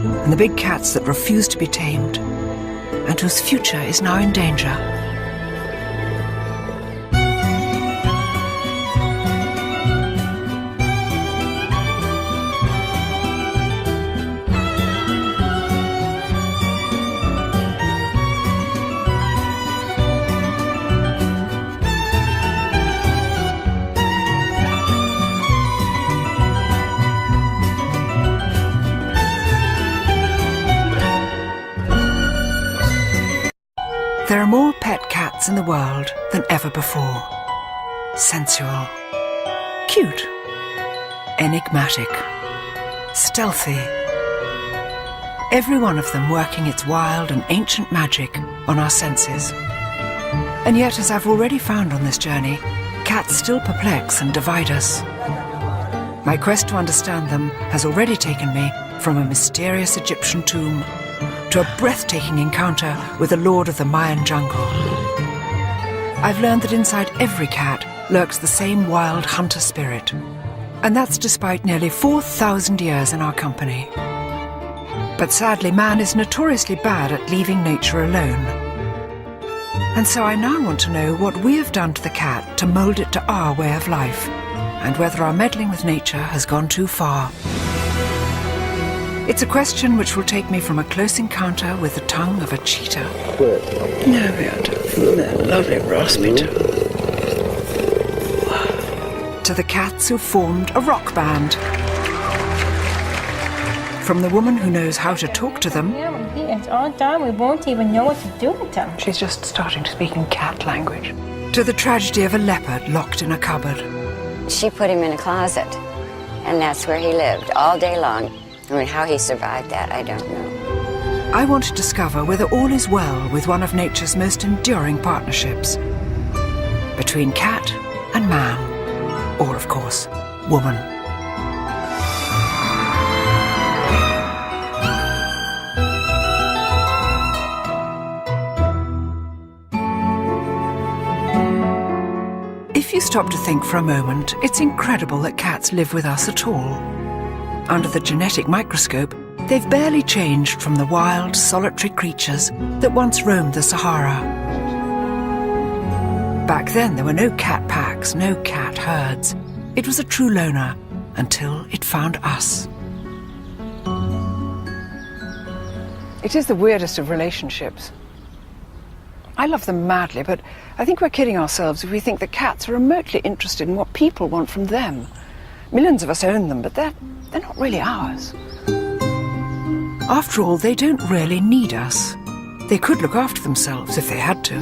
And the big cats that refuse to be tamed, and whose future is now in danger? There are more pet cats in the world than ever before. Sensual, cute, enigmatic, stealthy. Every one of them working its wild and ancient magic on our senses. And yet, as I've already found on this journey, cats still perplex and divide us. My quest to understand them has already taken me from a mysterious Egyptian tomb to a breathtaking encounter with the lord of the Mayan jungle. I've learned that inside every cat lurks the same wild hunter spirit, and that's despite nearly 4,000 years in our company. But sadly, man is notoriously bad at leaving nature alone. And so I now want to know what we have done to the cat to mould it to our way of life, and whether our meddling with nature has gone too far. It's a question which will take me from a close encounter with the tongue of a cheetah. No, that lovely raspy tongue. To the cats who formed a rock band. From the woman who knows how to talk to them. Yeah, when he is all done, we won't even know what to do with them. She's just starting to speak in cat language. To the tragedy of a leopard locked in a cupboard. She put him in a closet, and that's where he lived all day long. I mean, how he survived that, I don't know. I want to discover whether all is well with one of nature's most enduring partnerships. Between cat and man, or, of course, woman. If you stop to think for a moment, it's incredible that cats live with us at all. Under the genetic microscope, they've barely changed from the wild, solitary creatures that once roamed the Sahara. Back then, there were no cat packs, no cat herds. It was a true loner until it found us. It is the weirdest of relationships. I love them madly, but I think we're kidding ourselves if we think that cats are remotely interested in what people want from them. Millions of us own them, but they're not really ours. After all, they don't really need us. They could look after themselves if they had to.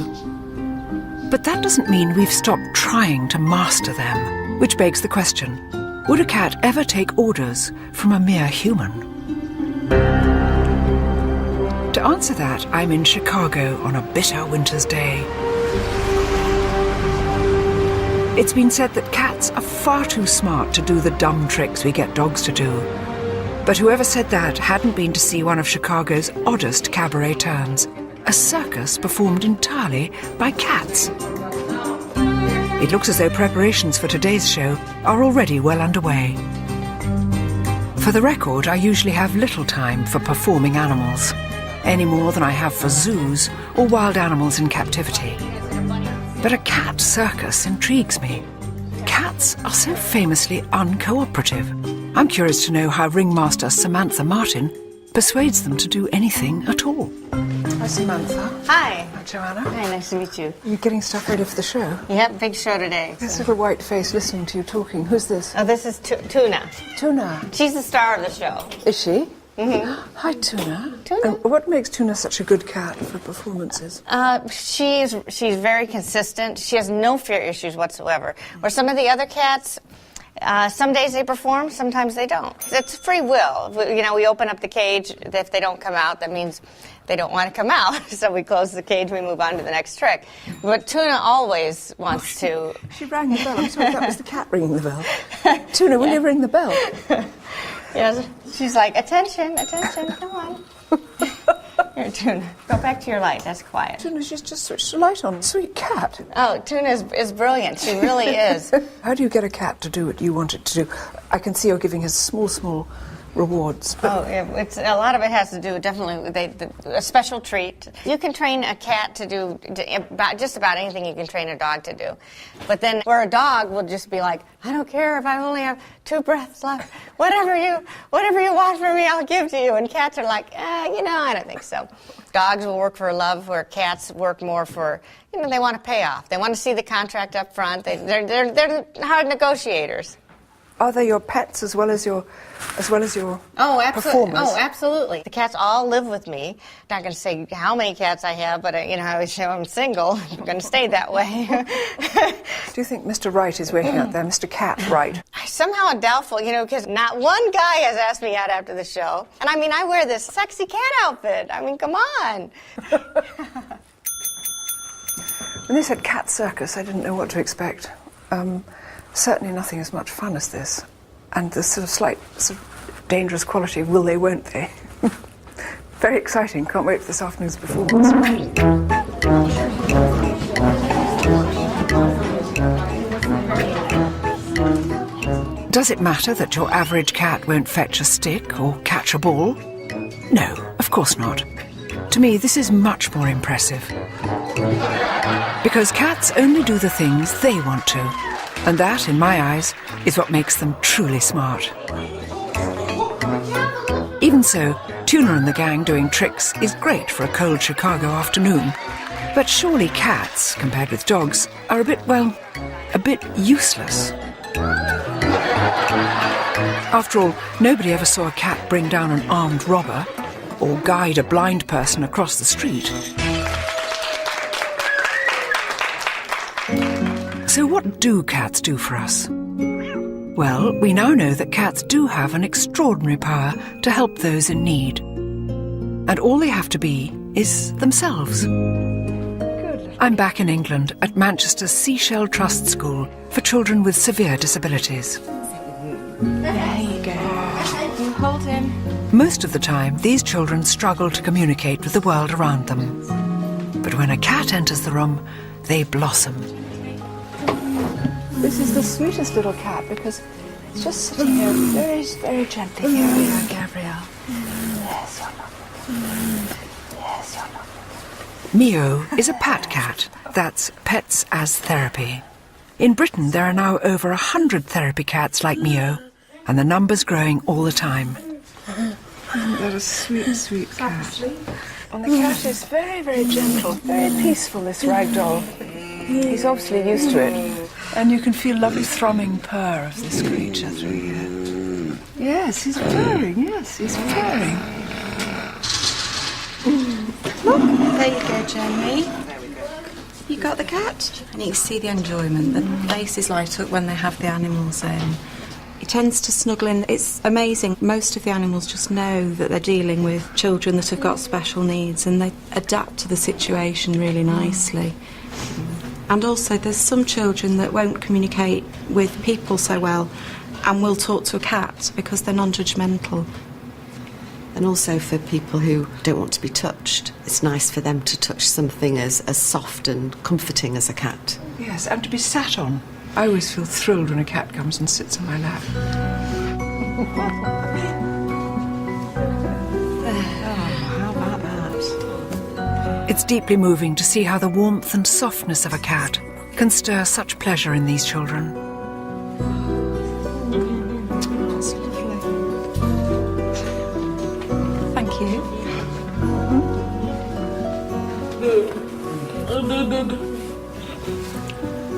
But that doesn't mean we've stopped trying to master them, which begs the question, would a cat ever take orders from a mere human? To answer that, I'm in Chicago on a bitter winter's day. It's been said that cats are far too smart to do the dumb tricks we get dogs to do. But whoever said that hadn't been to see one of Chicago's oddest cabaret turns, a circus performed entirely by cats. It looks as though preparations for today's show are already well underway. For the record, I usually have little time for performing animals, any more than I have for zoos or wild animals in captivity. But a cat circus intrigues me. Cats are so famously uncooperative. I'm curious to know how ringmaster Samantha Martin persuades them to do anything at all. Hi, Samantha. Hi. Hi, Joanna. Hi, nice to meet you. You're getting stuff ready for the show? Yep, big show today. This little white face listening to you talking. Who's this? Oh, this is Tuna. Tuna. She's the star of the show. Is she? Mm-hmm. Hi, Tuna. Tuna. And what makes Tuna such a good cat for performances? She's very consistent. She has no fear issues whatsoever. Where some of the other cats, Some days they perform, sometimes they don't. It's free will. We open up the cage. If they don't come out, that means they don't want to come out. So we close the cage, we move on to the next trick. But Tuna always wants to... She rang the bell. I'm sorry, that was the cat ringing the bell. Tuna, will you ring the bell? Yes, she's like, attention, attention, come on. Here, Tuna, go back to your light. That's quiet. Tuna, she's just switched the light on. Sweet cat. Oh, Tuna is brilliant. She really is. How do you get a cat to do what you want it to do? I can see you're giving her small rewards. But it's a lot of it has to do definitely with a special treat. You can train a cat to do just about anything you can train a dog to do. But then where a dog will just be like, I don't care if I only have 2 breaths left. Whatever you want from me, I'll give to you. And cats are like, I don't think so. Dogs will work for love, where cats work more for, they want a payoff. They want to see the contract up front. They're hard negotiators. Are they your pets as well as your performers? Oh, absolutely. The cats all live with me. I'm not going to say how many cats I have, but I show I'm single. I'm going to stay that way. Do you think Mr. Wright is waking up there, Mr. Cat Wright? Somehow I'm doubtful, because not one guy has asked me out after the show. And I wear this sexy cat outfit. Come on. When they said cat circus, I didn't know what to expect. Certainly nothing as much fun as this. And the slight dangerous quality of will they, won't they. Very exciting. Can't wait for this afternoon's performance. Does it matter that your average cat won't fetch a stick or catch a ball? No, of course not. To me, this is much more impressive. Because cats only do the things they want to. And that, in my eyes, is what makes them truly smart. Even so, Tuna and the gang doing tricks is great for a cold Chicago afternoon. But surely cats, compared with dogs, are a bit useless. After all, nobody ever saw a cat bring down an armed robber or guide a blind person across the street. So what do cats do for us? Well, we now know that cats do have an extraordinary power to help those in need. And all they have to be is themselves. I'm back in England at Manchester's Seashell Trust School for children with severe disabilities. There you go. You hold him. Most of the time, these children struggle to communicate with the world around them. But when a cat enters the room, they blossom. This is the sweetest little cat because it's just sitting here very, very gently. Here we are, Gabrielle. Yes, you're lovely. Yes, you're lovely. Mio is a pat cat. That's Pets as Therapy. In Britain, there are now over 100 therapy cats like Mio, and the number's growing all the time. Isn't that a sweet, sweet cat? And the cat is very, very gentle, very peaceful, this rag doll. He's obviously used to it. And you can feel lovely thrumming purr of this creature through here. Yes, he's purring, yes, he's purring. Look, there you go, Jamie. You got the cat? And you can see the enjoyment. The faces light up when they have the animals in. He tends to snuggle in. It's amazing. Most of the animals just know that they're dealing with children that have got special needs, and they adapt to the situation really nicely. And also there's some children that won't communicate with people so well and will talk to a cat because they're non-judgmental. And also for people who don't want to be touched, it's nice for them to touch something as soft and comforting as a cat. Yes, and to be sat on. I always feel thrilled when a cat comes and sits on my lap. How about that? It's deeply moving to see how the warmth and softness of a cat can stir such pleasure in these children. That's lovely. Thank you.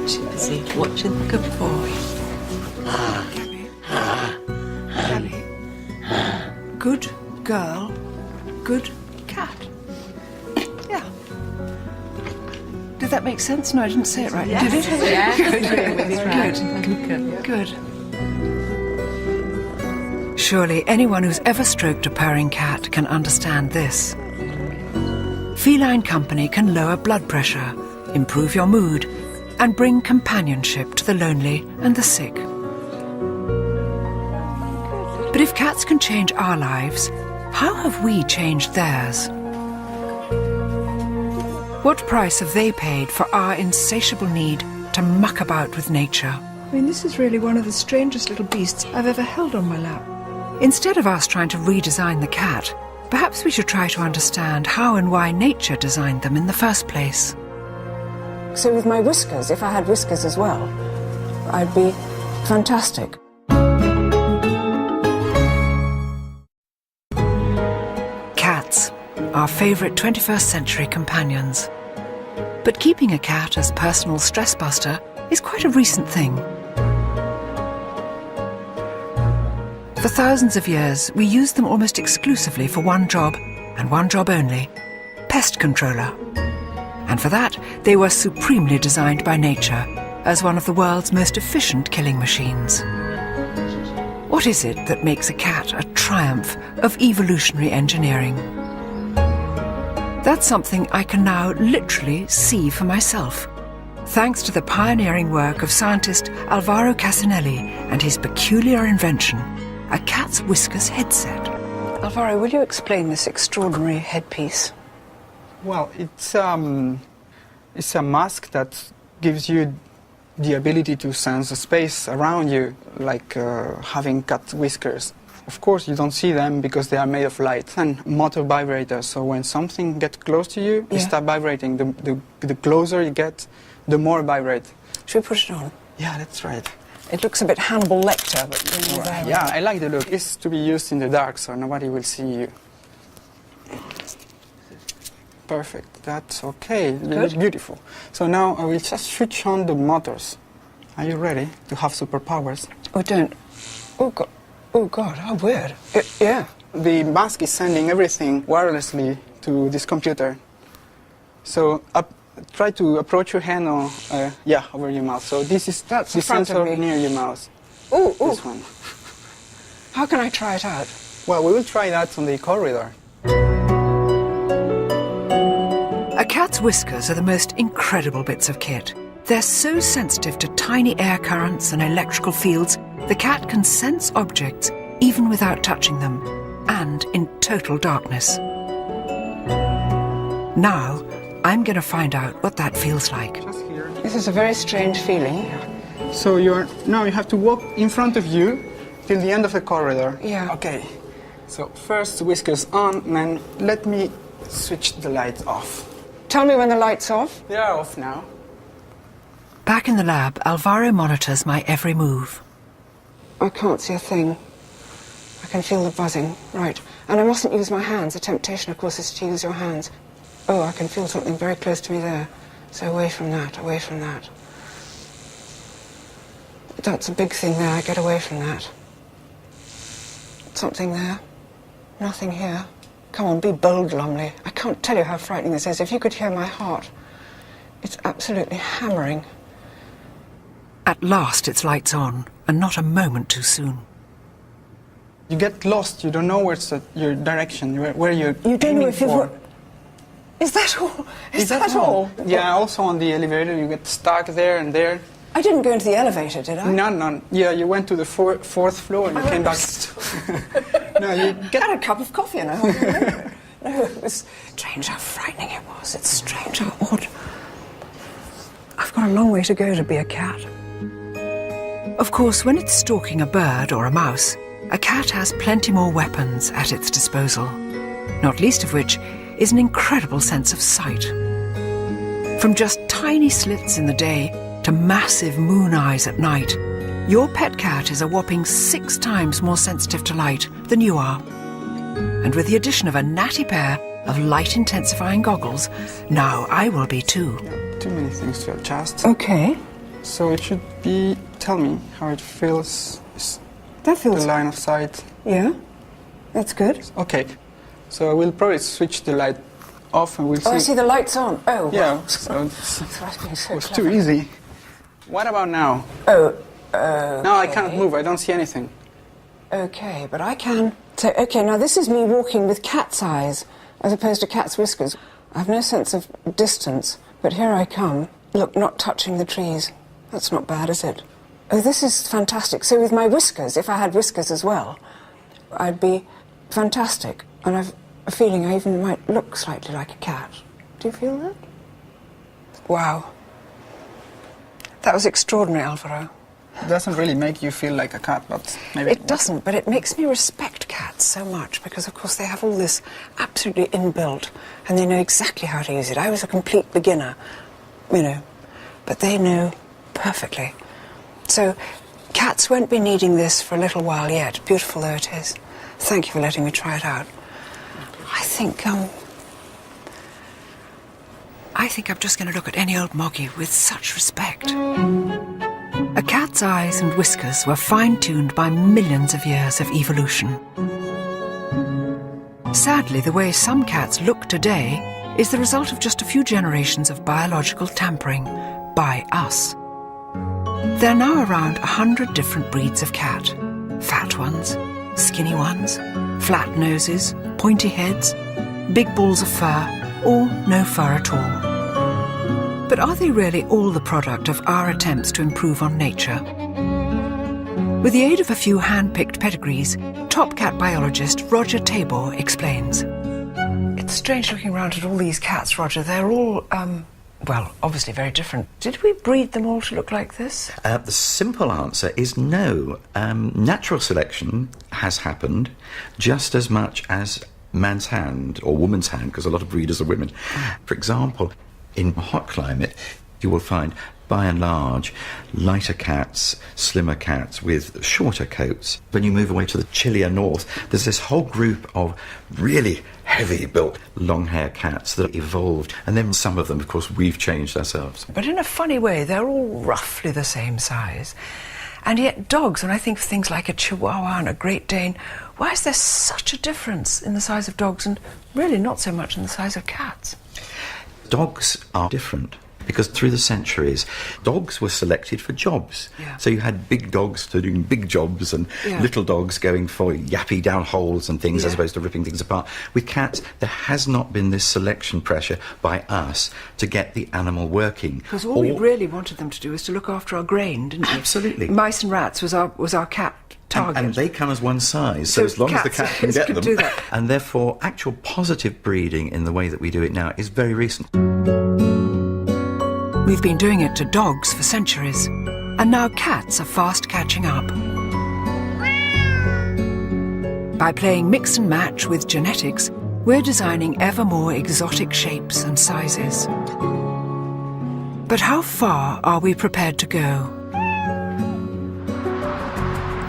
She's busy watching the good boy. Good girl, good cat. Yeah. Did that make sense? No, I didn't say it right. Yes. Did it? Yeah. Good. Good. Good. Surely anyone who's ever stroked a purring cat can understand this. Feline company can lower blood pressure, improve your mood, and bring companionship to the lonely and the sick. But if cats can change our lives, how have we changed theirs? What price have they paid for our insatiable need to muck about with nature? I mean, this is really one of the strangest little beasts I've ever held on my lap. Instead of us trying to redesign the cat, perhaps we should try to understand how and why nature designed them in the first place. So with my whiskers, if I had whiskers as well, I'd be fantastic. Cats, our favourite 21st century companions. But keeping a cat as personal stress buster is quite a recent thing. For thousands of years, we used them almost exclusively for one job, and one job only: pest controller. And for that, they were supremely designed by nature as one of the world's most efficient killing machines. What is it that makes a cat a triumph of evolutionary engineering? That's something I can now literally see for myself, thanks to the pioneering work of scientist Alvaro Casinelli and his peculiar invention, a cat's whiskers headset. Alvaro, will you explain this extraordinary headpiece? Well, it's a mask that gives you the ability to sense the space around you, like having cat whiskers. Of course, you don't see them because they are made of light and motor vibrators. So when something gets close to you, you start vibrating. The closer you get, the more vibrate. Should we put it on? Yeah, that's right. It looks a bit Hannibal Lecter, but yeah, I like the look. It's to be used in the dark, so nobody will see you. Perfect. That's okay. It looks beautiful. So now I will just switch on the motors. Are you ready to have superpowers? Oh, don't. Oh, God. Oh, God, how weird. Yeah. The mask is sending everything wirelessly to this computer. So try to approach your hand or, over your mouth. So this is the sensor near your mouth. Oh, this one. How can I try it out? Well, we will try that on the corridor. A cat's whiskers are the most incredible bits of kit. They're so sensitive to tiny air currents and electrical fields, the cat can sense objects even without touching them, and in total darkness. Now, I'm going to find out what that feels like. This is a very strange feeling. So now you have to walk in front of you till the end of the corridor. Yeah. Okay. So first whiskers on, and then let me switch the lights off. Tell me when the light's off. They are off now. Back in the lab, Alvaro monitors my every move. I can't see a thing. I can feel the buzzing. Right. And I mustn't use my hands. The temptation, of course, is to use your hands. Oh, I can feel something very close to me there. So away from that, away from that. That's a big thing there. Get away from that. Something there. Nothing here. Come on, be bold, Lumley. I can't tell you how frightening this is. If you could hear my heart. It's absolutely hammering. At last it's lights on, and not a moment too soon. You get lost. You don't know where's your direction, where you're You don't know if for. you've... Is that all? Is that all? Yeah, also on the elevator you get stuck there and there. I didn't go into the elevator, did I? None. Yeah, you went to the fourth floor and you came back. No, you had a cup of coffee and I hardly remember. No, it was strange how frightening it was. It's strange how odd. I've got a long way to go to be a cat. Of course, when it's stalking a bird or a mouse, a cat has plenty more weapons at its disposal, not least of which is an incredible sense of sight. From just tiny slits in the day to massive moon eyes at night, your pet cat is a whopping 6 times more sensitive to light than you are. And with the addition of a natty pair of light-intensifying goggles, now I will be too. Too many things to adjust. Okay. So it should be, tell me how it feels. That feels... The line of sight. Yeah, that's good. Okay, so I will probably switch the light off and we'll see. Oh, I see the light's on. Oh, yeah. Wow. So so it's too easy. What about now? Oh, Now I can't move, I don't see anything. okay, but I can say, okay, now this is me walking with cat's eyes as opposed to cat's whiskers. I have no sense of distance, but here I come. Look, not touching the trees. That's not bad, is it? Oh, this is fantastic. So with my whiskers, if I had whiskers as well, I'd be fantastic. And I've a feeling I even might look slightly like a cat. Do you feel that? Wow. That was extraordinary, Alvaro. It doesn't really make you feel like a cat, but maybe... It doesn't, but it makes me respect cats so much because, of course, they have all this absolutely inbuilt and they know exactly how to use it. I was a complete beginner, you know, but they know perfectly. So cats won't be needing this for a little while yet, beautiful though it is. Thank you for letting me try it out. I think I'm just going to look at any old moggy with such respect. A cat's eyes and whiskers were fine-tuned by millions of years of evolution. Sadly, the way some cats look today is the result of just a few generations of biological tampering by us. There are now around 100 different breeds of cat. Fat ones, skinny ones, flat noses, pointy heads, big balls of fur, or no fur at all. But are they really all the product of our attempts to improve on nature? With the aid of a few hand-picked pedigrees, top cat biologist Roger Tabor explains. It's strange looking around at all these cats, Roger. They're all, well, obviously very different. Did we breed them all to look like this? The simple answer is no. Natural selection has happened just as much as man's hand, or woman's hand, because a lot of breeders are women. For example, in a hot climate, you will find, by and large, lighter cats, slimmer cats with shorter coats. When you move away to the chillier north, there's this whole group of really heavy-built, long-hair cats that evolved. And then some of them, of course, we've changed ourselves. But in a funny way, they're all roughly the same size. And yet dogs, when I think of things like a Chihuahua and a Great Dane, why is there such a difference in the size of dogs and really not so much in the size of cats? Dogs are different because through the centuries, dogs were selected for jobs. Yeah. So you had big dogs doing big jobs and little dogs going for yappy down holes and things as opposed to ripping things apart. With cats, there has not been this selection pressure by us to get the animal working. Because all we really wanted them to do was to look after our grain, didn't we? Absolutely. Mice and rats was our cat target. And they come as one size, so as long as the cat can get them. Do that. And therefore, actual positive breeding in the way that we do it now is very recent. We've been doing it to dogs for centuries, and now cats are fast catching up. By playing mix and match with genetics, we're designing ever more exotic shapes and sizes. But how far are we prepared to go?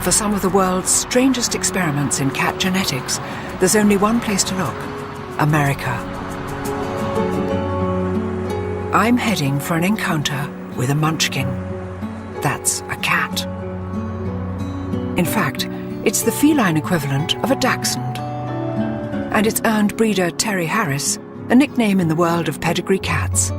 For some of the world's strangest experiments in cat genetics, there's only one place to look: America. I'm heading for an encounter with a munchkin. That's a cat. In fact, it's the feline equivalent of a dachshund. And it's earned breeder Terry Harris a nickname in the world of pedigree cats.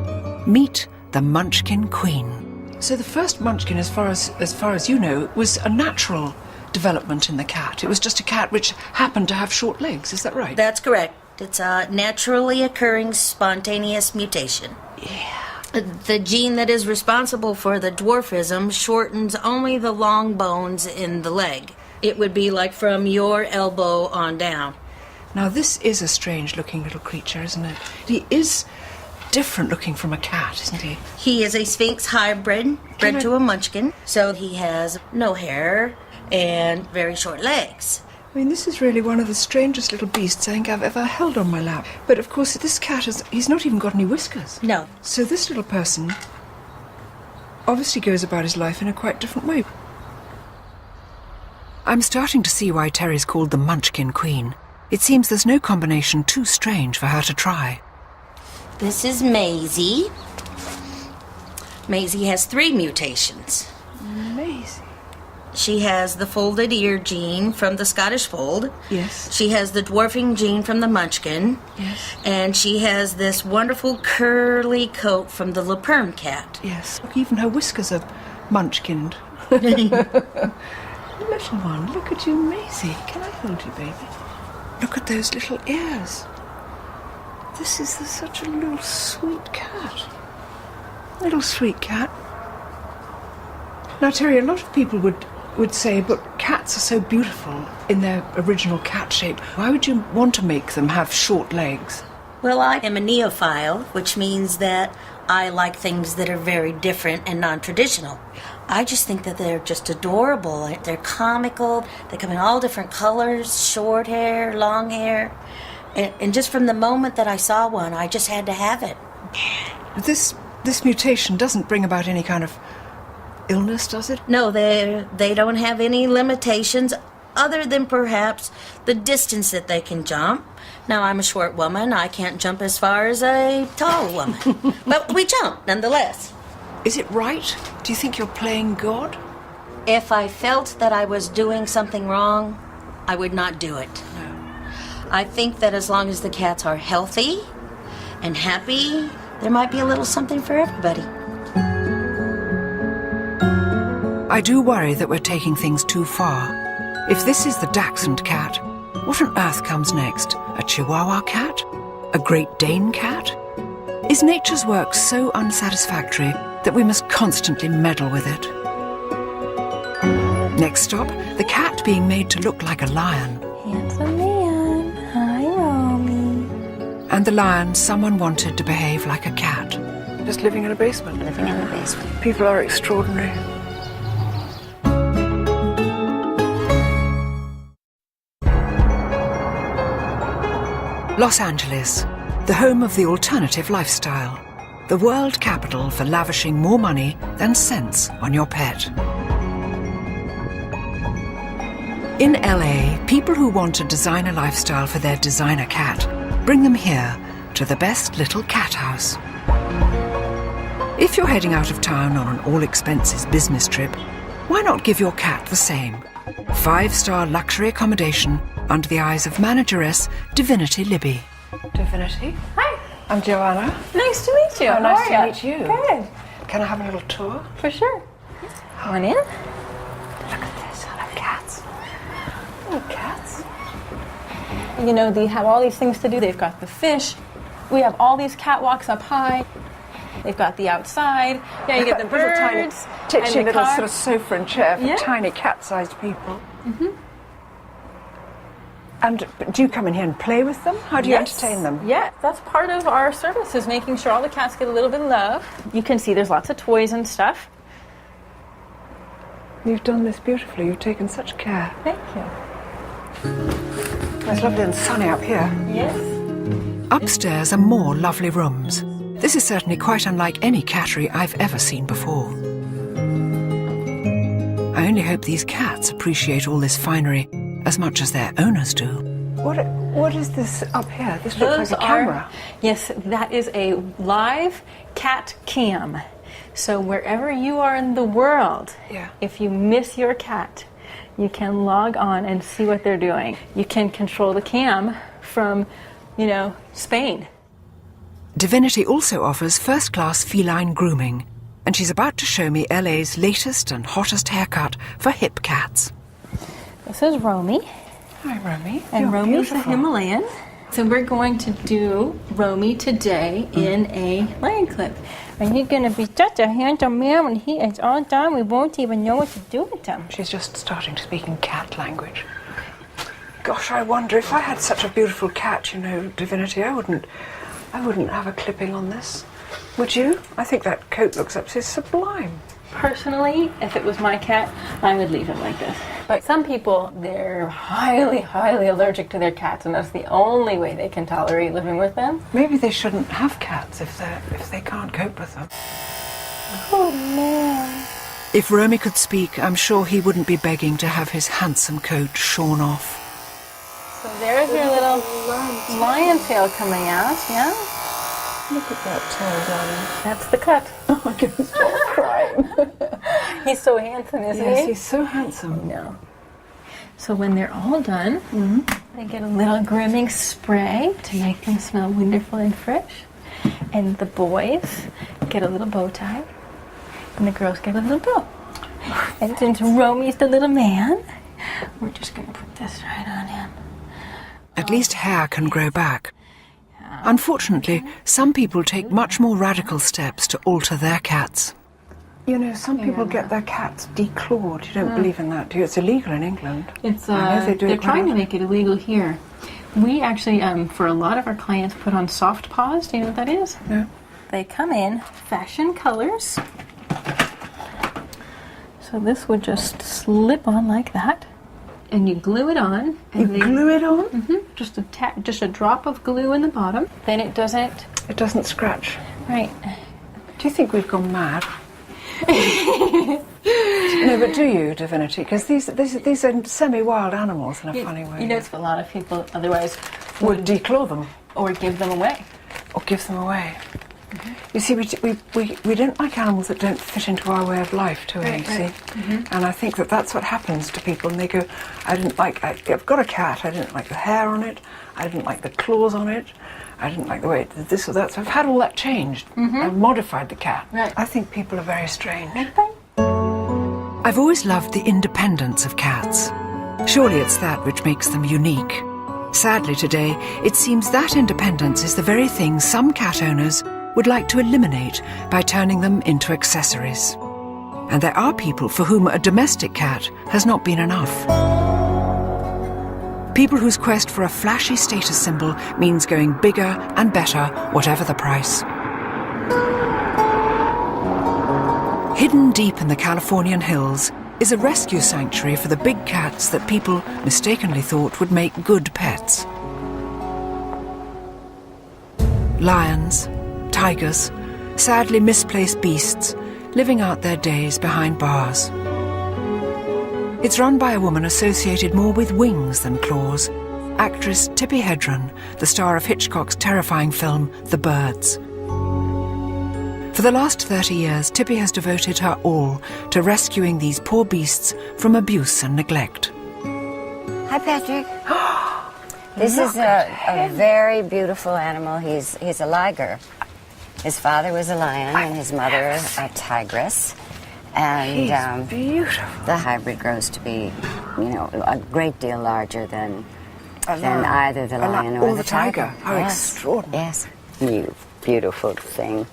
Meet the Munchkin Queen. So the first munchkin, as far as you know, was a natural development in the cat. It was just a cat which happened to have short legs, is that right? That's correct. It's a naturally occurring spontaneous mutation. Yeah. The gene that is responsible for the dwarfism shortens only the long bones in the leg. It would be like from your elbow on down. Now this is a strange looking little creature, isn't it? He is different looking from a cat, isn't he? He is a Sphinx hybrid, bred to a munchkin, so he has no hair and very short legs. I mean, this is really one of the strangest little beasts I think I've ever held on my lap. But of course, this cat he's not even got any whiskers. No. So this little person obviously goes about his life in a quite different way. I'm starting to see why Terry's called the Munchkin Queen. It seems there's no combination too strange for her to try. This is Maisie. Maisie has 3 mutations. Maisie? She has the folded ear gene from the Scottish fold. Yes. She has the dwarfing gene from the munchkin. Yes. And she has this wonderful curly coat from the La Perm cat. Yes. Look, even her whiskers are munchkined. Little one, look at you, Maisie. Can I hold you, baby? Look at those little ears. This is such a little sweet cat. Little sweet cat. Now, Terry, a lot of people would say, but cats are so beautiful in their original cat shape. Why would you want to make them have short legs? Well, I am a neophile, which means that I like things that are very different and non-traditional. I just think that they're just adorable. They're comical. They come in all different colors, short hair, long hair. And just from the moment that I saw one, I just had to have it. This mutation doesn't bring about any kind of illness, does it? No, they don't have any limitations other than perhaps the distance that they can jump. Now, I'm a short woman. I can't jump as far as a tall woman. But we jump, nonetheless. Is it right? Do you think you're playing God? If I felt that I was doing something wrong, I would not do it. No. I think that as long as the cats are healthy and happy, there might be a little something for everybody. I do worry that we're taking things too far. If this is the Dachshund cat, what on earth comes next? A Chihuahua cat? A Great Dane cat? Is nature's work so unsatisfactory that we must constantly meddle with it? Next stop, the cat being made to look like a lion. Handsome man. Hi, Romy. And the lion someone wanted to behave like a cat. Just living in a basement. Living in the basement. People are extraordinary. Los Angeles, the home of the alternative lifestyle. The world capital for lavishing more money than sense on your pet. In LA, people who want a designer lifestyle for their designer cat bring them here to the best little cat house. If you're heading out of town on an all-expenses business trip, why not give your cat the same? 5-star luxury accommodation under the eyes of manageress Divinity Libby. Divinity? Hi. I'm Joanna. Nice to meet you. Oh, How nice are to meet you. Good. Can I have a little tour? For sure. Come on in. Look at this. I love cats. Oh, cats. You know, they have all these things to do. They've got the fish. We have all these catwalks up high. They've got the outside. Yeah, you get the birds. Tiny, and the little car. sort of sofa and chair for Yeah. tiny cat-sized people. Mm-hmm. And do you come in here and play with them? How do you Yes. entertain them? Yeah, that's part of our service, is making sure all the cats get a little bit of love. You can see there's lots of toys and stuff. You've done this beautifully. You've taken such care. Thank you. It's lovely and sunny up here. Yes. Upstairs are more lovely rooms. This is certainly quite unlike any cattery I've ever seen before. I only hope these cats appreciate all this finery as much as their owners do. What is this up here? This looks Those like a camera. Yes, that is a live cat cam. So wherever you are in the world, if you miss your cat, you can log on and see what they're doing. You can control the cam from, Spain. Divinity also offers first-class feline grooming, and she's about to show me LA's latest and hottest haircut for hip cats. This is Romy. Hi, Romy. And You're Romy's beautiful. a Himalayan. So we're going to do Romy today in a lion clip. And he's going to be such a handsome man when he is all done. We won't even know what to do with him. She's just starting to speak in cat language. Gosh, I wonder if I had such a beautiful cat, Divinity, I wouldn't have a clipping on this. Would you? I think that coat looks absolutely sublime. Personally, if it was my cat, I would leave him like this. But some people, they're highly, highly allergic to their cats, and that's the only way they can tolerate living with them. Maybe they shouldn't have cats if they can't cope with them. Oh, man. If Romy could speak, I'm sure he wouldn't be begging to have his handsome coat shorn off. So there's your little lion tail coming out, yeah? Look at that tail, darling. That's the cut. Oh, my goodness, I'm crying. He's so handsome, isn't he? Yes, he's so handsome. No. So when they're all done, they get a little grooming spray to make them smell wonderful and fresh. And the boys get a little bow tie, and the girls get a little bow. And since Romy's the little man, we're just going to put this right on him. At least hair can grow back. Unfortunately, some people take much more radical steps to alter their cats. You know, some people get their cats declawed. You don't believe in that, do you? It's illegal in England. It's I know they do they're it trying quite to make it illegal here. We actually, for a lot of our clients, put on soft paws. Do you know what that is? No. They come in fashion colors. So this would just slip on like that, and you glue it on. You glue it on? Mm-hmm. Just a drop of glue in the bottom. Then it doesn't. It doesn't scratch. Right. Do you think we've gone mad? No, but do you, Divinity? Because these are semi-wild animals in a funny way. You know, it's a lot of people otherwise would declaw them or give them away. Or give them away. You see, we don't like animals that don't fit into our way of life, do we? Right. See? And I think that's what happens to people, and they go, I've got a cat, I didn't like the hair on it, I didn't like the claws on it, I didn't like the way it did this or that, so I've had all that changed. I've modified the cat. Right. I think people are very strange. I've always loved the independence of cats. Surely it's that which makes them unique. Sadly today, it seems that independence is the very thing some cat owners would like to eliminate by turning them into accessories. And there are people for whom a domestic cat has not been enough. People whose quest for a flashy status symbol means going bigger and better, whatever the price. Hidden deep in the Californian hills is a rescue sanctuary for the big cats that people mistakenly thought would make good pets. Lions, tigers, sadly misplaced beasts, living out their days behind bars. It's run by a woman associated more with wings than claws, actress Tippi Hedren, the star of Hitchcock's terrifying film The Birds. For the last 30 years, Tippi has devoted her all to rescuing these poor beasts from abuse and neglect. Hi, Patrick. This is a very beautiful animal. He's a liger. His father was a lion and his mother a tigress. And he's beautiful. The hybrid grows to be, a great deal larger than either the lion or the tiger. How extraordinary. Yes. You beautiful thing.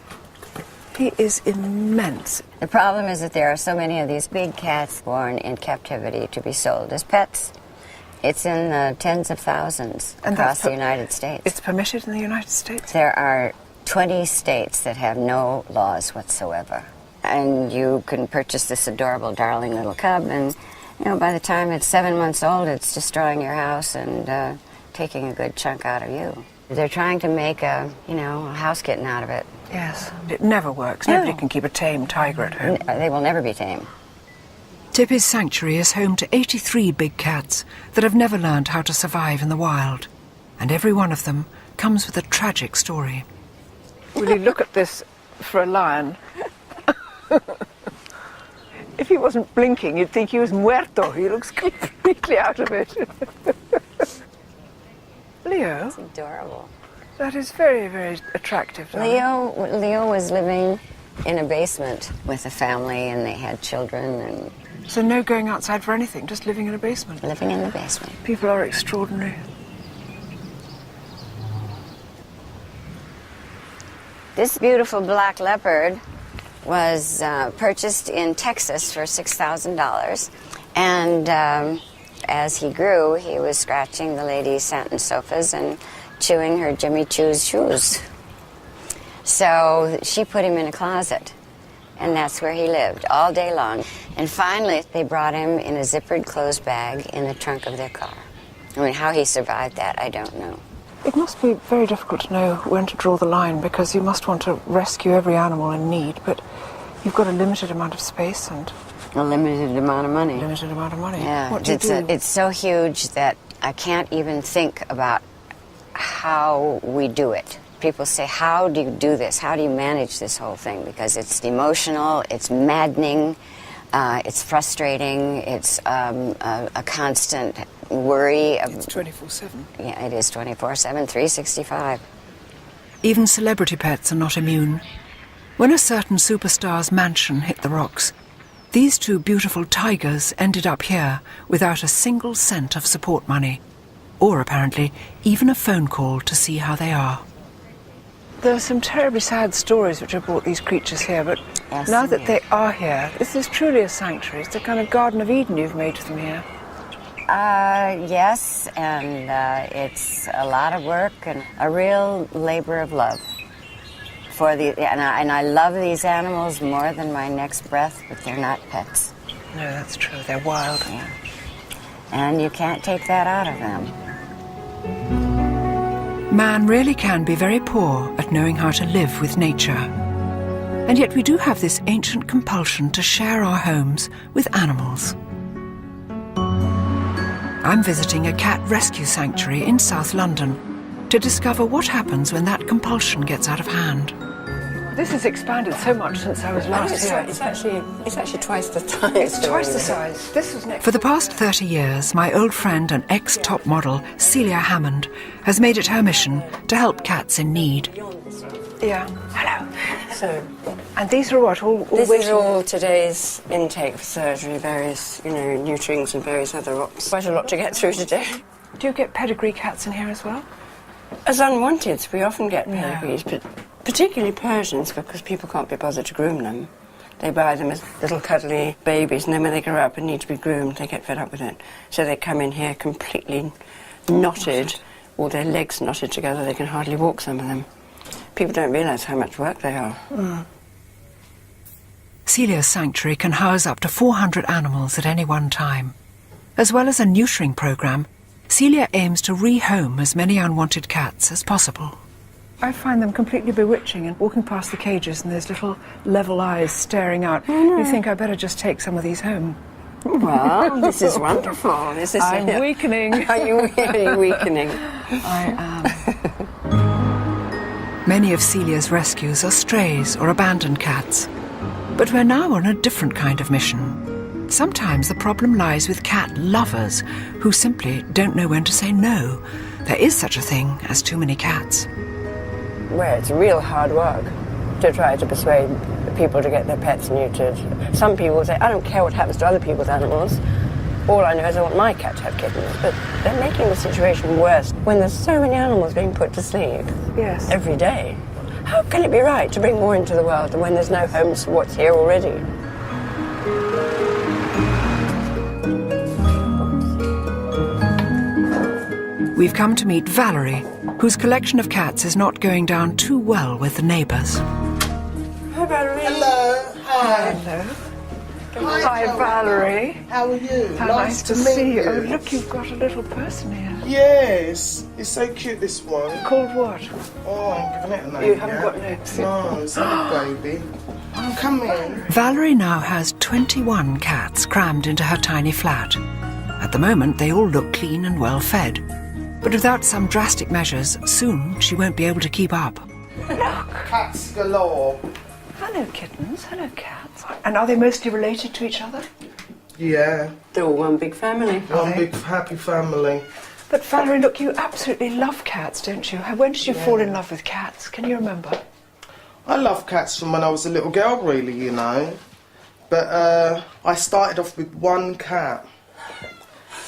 He is immense. The problem is that there are so many of these big cats born in captivity to be sold as pets. It's in the tens of thousands across the United States. It's permitted in the United States? There are 20 states that have no laws whatsoever. And you can purchase this adorable, darling little cub, and, by the time it's 7 months old, it's destroying your house and taking a good chunk out of you. They're trying to make a house kitten out of it. Yes. It never works. No. Nobody can keep a tame tiger at home. They will never be tame. Tippi's sanctuary is home to 83 big cats that have never learned how to survive in the wild. And every one of them comes with a tragic story. Will you look at this for a lion? If he wasn't blinking, you'd think he was muerto. He looks completely out of it. Leo? That's adorable. That is very, very attractive. Leo was living in a basement with a family, and they had children. And so no going outside for anything, just living in a basement? Living in the basement. People are extraordinary. This beautiful black leopard was purchased in Texas for $6,000. And as he grew, he was scratching the ladies' satin sofas and chewing her Jimmy Choo's shoes. So she put him in a closet, and that's where he lived all day long. And finally, they brought him in a zippered clothes bag in the trunk of their car. I mean, how he survived that, I don't know. It must be very difficult to know when to draw the line, because you must want to rescue every animal in need, but you've got a limited amount of space and a limited amount of money. Limited amount of money. Yeah, what do you do? It's so huge that I can't even think about how we do it. People say, how do you do this? How do you manage this whole thing? Because it's emotional, it's maddening, it's frustrating, it's a constant worry. It's 24/7. Yeah, it is 24/7, 365. Even celebrity pets are not immune. When a certain superstar's mansion hit the rocks, These two beautiful tigers ended up here without a single cent of support money, or apparently even a phone call to see how they are. There are some terribly sad stories which have brought these creatures here, but Yes, now that indeed. they are here, this is truly a sanctuary. It's a kind of Garden of Eden you've made for them here. Yes, and it's a lot of work and a real labor of love. And I love these animals more than my next breath, but they're not pets. No, that's true. They're wild. Yeah. And you can't take that out of them. Man really can be very poor at knowing how to live with nature. And yet we do have this ancient compulsion to share our homes with animals. I'm visiting a cat rescue sanctuary in South London to discover what happens when that compulsion gets out of hand. This has expanded so much since I was last here. It's actually twice the size. It's twice the size. This was next. For the past 30 years, my old friend and ex-top model, Celia Hammond, has made it her mission to help cats in need. Yeah. Hello. So, and these are what? This is all today's intake for surgery, various, nutrients and various other options. Quite a lot to get through today. Do you get pedigree cats in here as well? As unwanted, we often get pedigrees, but particularly Persians, because people can't be bothered to groom them. They buy them as little cuddly babies, and then when they grow up and need to be groomed, they get fed up with it. So they come in here completely knotted, or their legs knotted together. They can hardly walk, some of them. People don't realise how much work they are. Celia's sanctuary can house up to 400 animals at any one time. As well as a neutering programme, Celia aims to rehome as many unwanted cats as possible. I find them completely bewitching, and walking past the cages and there's little level eyes staring out. You think I better just take some of these home. Well, this is wonderful. I'm weakening. Are you really weakening? I am. Many of Celia's rescues are strays or abandoned cats. But we're now on a different kind of mission. Sometimes the problem lies with cat lovers who simply don't know when to say no. There is such a thing as too many cats. Where it's real hard work to try to persuade people to get their pets neutered. Some people say, I don't care what happens to other people's animals. All I know is I want my cat to have kittens. But they're making the situation worse when there's so many animals being put to sleep every day. How can it be right to bring more into the world than when there's no homes for what's here already? We've come to meet Valerie, whose collection of cats is not going down too well with the neighbours. Hi, Valerie. Hello. Hi. Hello. Hi, Valerie. How are you? How nice to see you. Oh, look, you've got a little person here. Yes. It's so cute, this one. Called what? Oh, I'm giving it a name. You haven't got names. No, it's not a baby. Oh, come in. Valerie now has 21 cats crammed into her tiny flat. At the moment, they all look clean and well fed. But without some drastic measures, soon she won't be able to keep up. Look. Cats galore. Hello, kittens. Hello, cats. And are they mostly related to each other? Yeah. They're all one big family. One big happy family. But Valerie, look, you absolutely love cats, don't you? When did you fall in love with cats? Can you remember? I love cats from when I was a little girl, really, But I started off with one cat.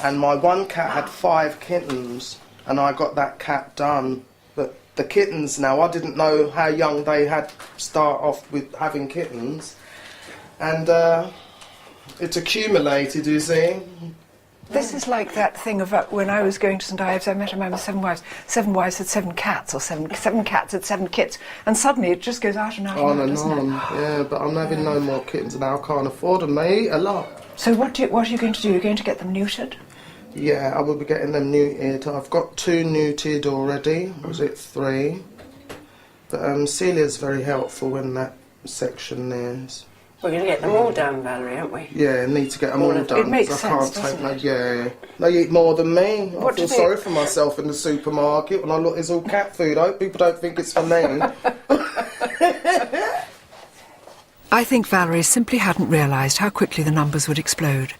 And my one cat had 5 kittens. And I got that cat done. But the kittens now, I didn't know how young they had to start off with having kittens. And it accumulated, you see. This is like that thing of when I was going to St Ives, I met a man with 7 wives. 7 wives had 7 cats, or 7 cats had 7 kits. And suddenly it just goes out and out On and out, and doesn't on, it? yeah, but I'm having no more kittens now. I can't afford them. They eat a lot. So what are you going to do? You're going to get them neutered? Yeah, I will be getting them neutered. I've got 2 neutered already. Was it 3? But Celia's very helpful in that section there. We're going to get them all done, Valerie, aren't we? Yeah, need to get them all done. It makes I sense, can't take doesn't it? Yeah, they eat more than me. I What feel do they- sorry for myself in the supermarket when I look. There's all cat food. I hope people don't think it's for me. I think Valerie simply hadn't realised how quickly the numbers would explode.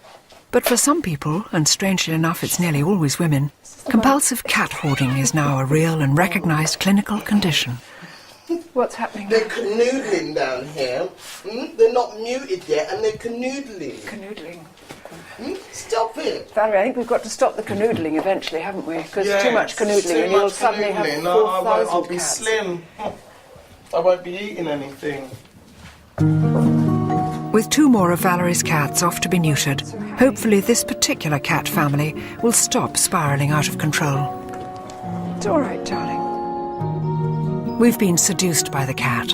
But for some people, and strangely enough it's nearly always women, compulsive cat hoarding is now a real and recognised clinical condition. What's happening? They're canoodling down here. They're not muted yet, and they're canoodling. Canoodling. Stop it. Valerie, I think we've got to stop the canoodling eventually, haven't we? Because too much canoodling too and you'll much suddenly have canoodling. 4,000 I'll be cats. slim. I won't be eating anything. With 2 more of Valerie's cats off to be neutered, hopefully this particular cat family will stop spiralling out of control. It's all right, darling. We've been seduced by the cat,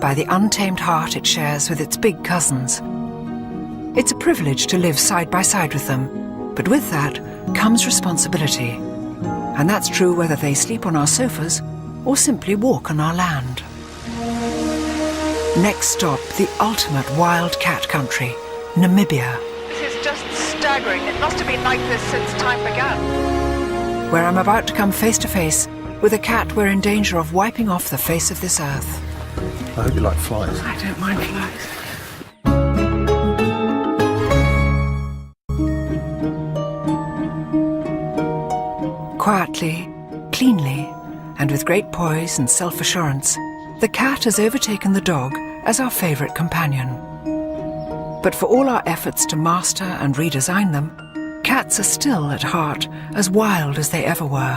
by the untamed heart it shares with its big cousins. It's a privilege to live side by side with them, but with that comes responsibility. And that's true whether they sleep on our sofas or simply walk on our land. Next stop, the ultimate wild cat country, Namibia, This is just staggering. It must have been like this since time began. where I'm about to come face to face with a cat we're in danger of wiping off the face of this earth. I hope you like flies. I don't mind flies. Quietly, cleanly, and with great poise and self-assurance, the cat has overtaken the dog as our favourite companion. But for all our efforts to master and redesign them, cats are still, at heart, as wild as they ever were.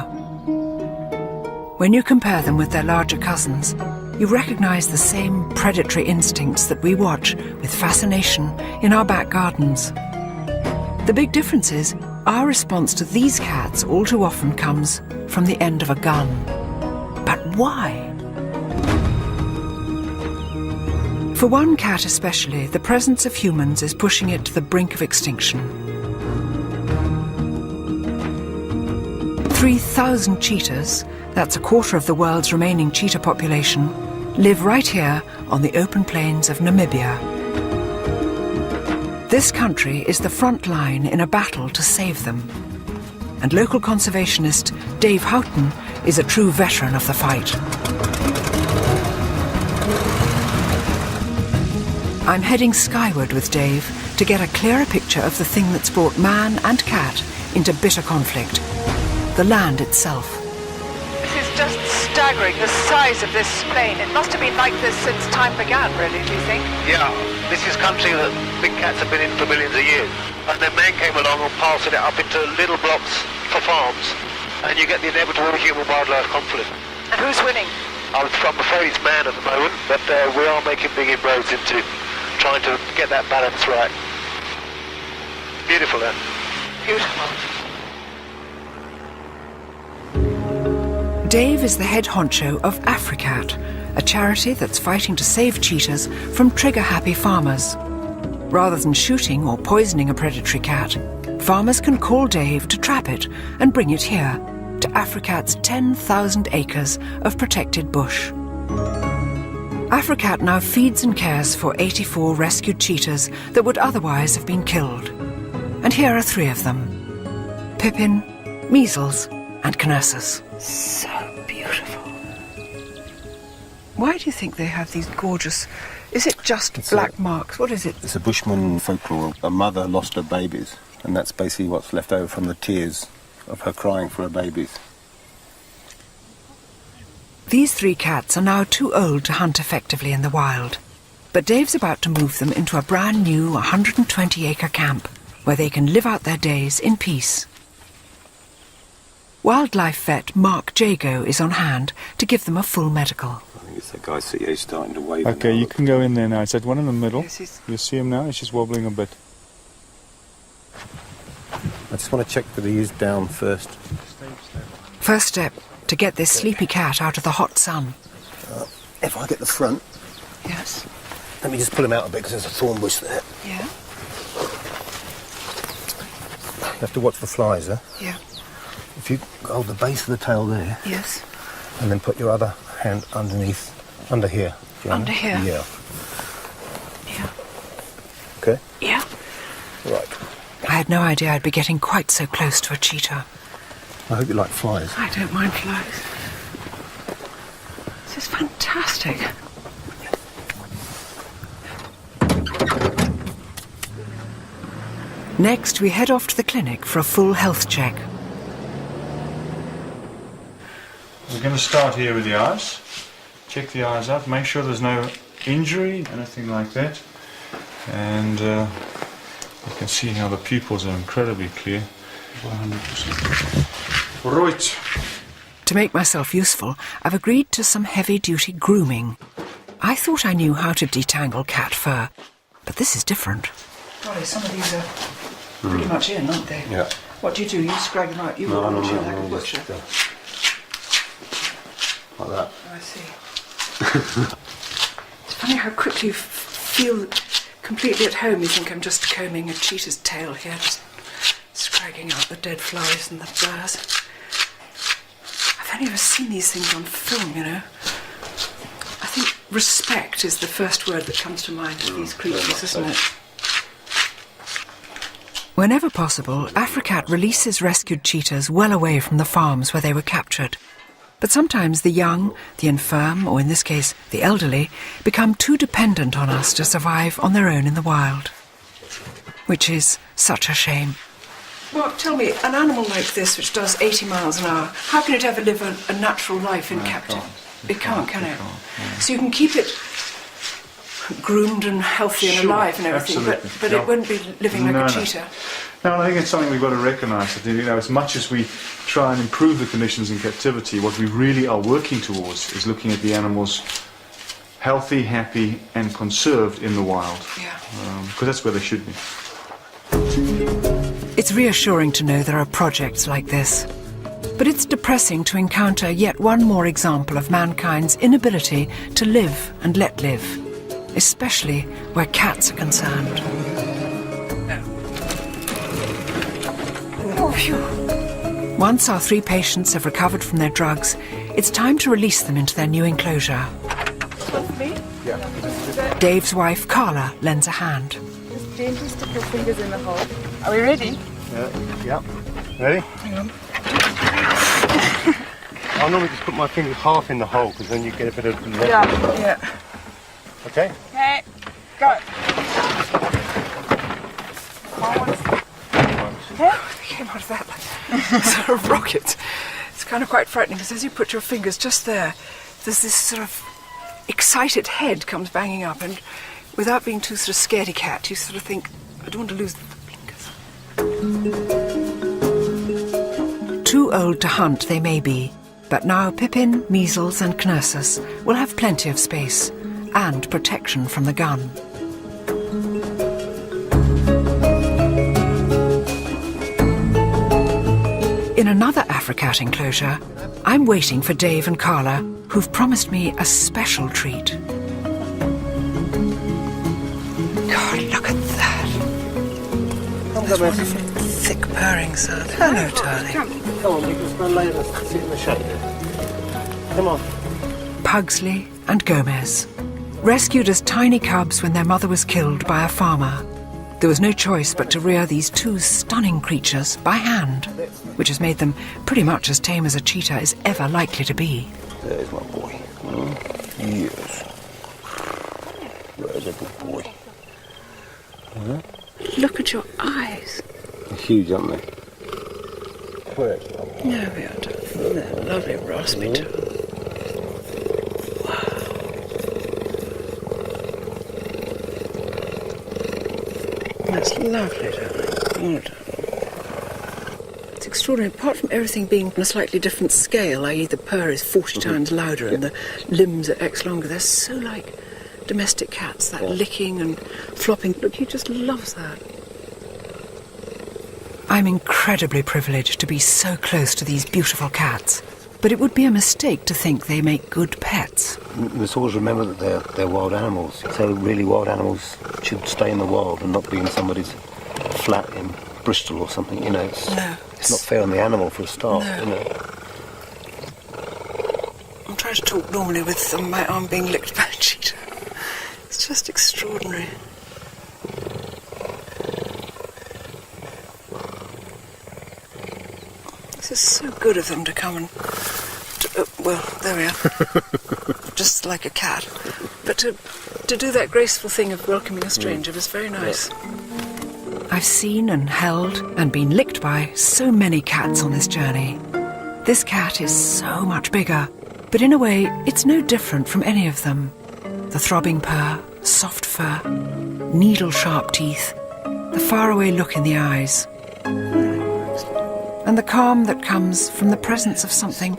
When you compare them with their larger cousins, you recognise the same predatory instincts that we watch with fascination in our back gardens. The big difference is, our response to these cats all too often comes from the end of a gun. But why? For one cat especially, the presence of humans is pushing it to the brink of extinction. 3,000 cheetahs, that's a quarter of the world's remaining cheetah population, live right here on the open plains of Namibia. This country is the front line in a battle to save them. And local conservationist Dave Houghton is a true veteran of the fight. I'm heading skyward with Dave to get a clearer picture of the thing that's brought man and cat into bitter conflict, the land itself. This is just staggering, the size of this plain. It must have been like this since time began, really, do you think? Yeah, this is country that big cats have been in for millions of years. And then man came along and parceled it up into little blocks for farms. And you get the inevitable human-wildlife conflict. And who's winning? I'm afraid it's man at the moment, but we are making big inroads into trying to get that balance right. Beautiful, then. Beautiful. Dave is the head honcho of AfriCat, a charity that's fighting to save cheetahs from trigger-happy farmers. Rather than shooting or poisoning a predatory cat, farmers can call Dave to trap it and bring it here, to AfriCat's 10,000 acres of protected bush. AfriCat now feeds and cares for 84 rescued cheetahs that would otherwise have been killed. And here are 3 of them: Pippin, Measles, and Knesses. So beautiful. Why do you think they have these gorgeous... Is it just black marks? What is it? It's a Bushman folklore. A mother lost her babies, and that's basically what's left over from the tears of her crying for her babies. These 3 cats are now too old to hunt effectively in the wild, but Dave's about to move them into a brand new 120-acre camp where they can live out their days in peace. Wildlife vet Mark Jago is on hand to give them a full medical. I think it's that guy CEO starting to wave. Okay, you can go in there now. It's that one in the middle. Yes, you see him now? He's just wobbling a bit. I just want to check that he is down first. First step, to get this sleepy cat out of the hot sun. If I get the front... Yes. Let me just pull him out a bit because there's a thorn bush there. Yeah? You have to watch for flies, huh? Yeah. If you hold the base of the tail there... Yes. And then put your other hand underneath, under here. Fiona. Under here? Yeah. Yeah. Okay? Yeah. Right. I had no idea I'd be getting quite so close to a cheetah. I hope you like flies. I don't mind flies. This is fantastic. Next, we head off to the clinic for a full health check. We're going to start here with the eyes. check the eyes out, make sure there's no injury, anything like that. And you can see how the pupils are incredibly clear. 100%. Right. To make myself useful, I've agreed to some heavy-duty grooming. I thought I knew how to detangle cat fur, but this is different. Golly, some of these are pretty much in, aren't they? Yeah. What do? You scrag them out? You No, walk no, on no, like a no, butcher. just, like that. Oh, I see. It's funny how quickly you feel completely at home. You think I'm just combing a cheetah's tail here, just scragging out the dead flies and the burrs. I've only ever seen these things on film, you know. I think respect is the first word that comes to mind for these creatures, isn't it? Whenever possible, Africat releases rescued cheetahs well away from the farms where they were captured. But sometimes the young, the infirm, or in this case, the elderly, become too dependent on us to survive on their own in the wild. Which is such a shame. Well, tell me, an animal like this, which does 80 miles an hour, how can it ever live a natural life in captivity? It can't, can it? So you can keep it groomed and healthy and alive and everything, but it wouldn't be living like a cheetah. No, I think it's something we've got to recognise. That, you know, as much as we try and improve the conditions in captivity, what we really are working towards is looking at the animals healthy, happy, and conserved in the wild. Yeah. Because that's where they should be. It's reassuring to know there are projects like this. But it's depressing to encounter yet one more example of mankind's inability to live and let live, especially where cats are concerned. Oh, phew. Once our 3 patients have recovered from their drugs, it's time to release them into their new enclosure. Me? Yeah. Dave's wife, Carla, lends a hand. Just gently stick your fingers in the hole. Are we ready? Yeah. Ready? Hang on. I normally just put my fingers half in the hole because then you get a bit of leverage. Yeah. Okay? Okay, go. It came out of that like sort of rocket. It's kind of quite frightening because as you put your fingers just there, there's this sort of excited head comes banging up, and without being too sort of scaredy cat, you sort of think, I don't want to lose the fingers. Too old to hunt they may be, but now Pippin, Measles and Knersus will have plenty of space and protection from the gun. In another Africat enclosure, I'm waiting for Dave and Carla, who've promised me a special treat. God, look at that. That's wonderful thick purring sound. Hello, darling. Come on, we can stand later, sit in the shade. Come on. Pugsley and Gomez, rescued as tiny cubs when their mother was killed by a farmer. There was no choice but to rear these 2 stunning creatures by hand, which has made them pretty much as tame as a cheetah is ever likely to be. There's my boy. Yes. There's a good boy. Look at your eyes. They're huge, aren't they? Where? No, we are. They're lovely raspy too. That's lovely, darling. Oh, darling. It's extraordinary. Apart from everything being on a slightly different scale, i.e. the purr is 40 times louder and the limbs are X longer, they're so like domestic cats, that licking and flopping. Look, he just loves that. I'm incredibly privileged to be so close to these beautiful cats, but it would be a mistake to think they make good pets. Let's always remember that they're wild animals. So really wild animals should stay in the wild and not be in somebody's flat in Bristol or something, you know. It's not fair on the animal for a start, you know. I'm trying to talk normally with my arm being licked by a cheetah. It's just extraordinary. This is so good of them to come and... well, there we are. Just like a cat. But to do that graceful thing of welcoming a stranger was very nice. I've seen and held and been licked by so many cats on this journey. This cat is so much bigger, But in a way, it's no different from any of them. The throbbing purr, soft fur, needle-sharp teeth, the faraway look in the eyes, and the calm that comes from the presence of something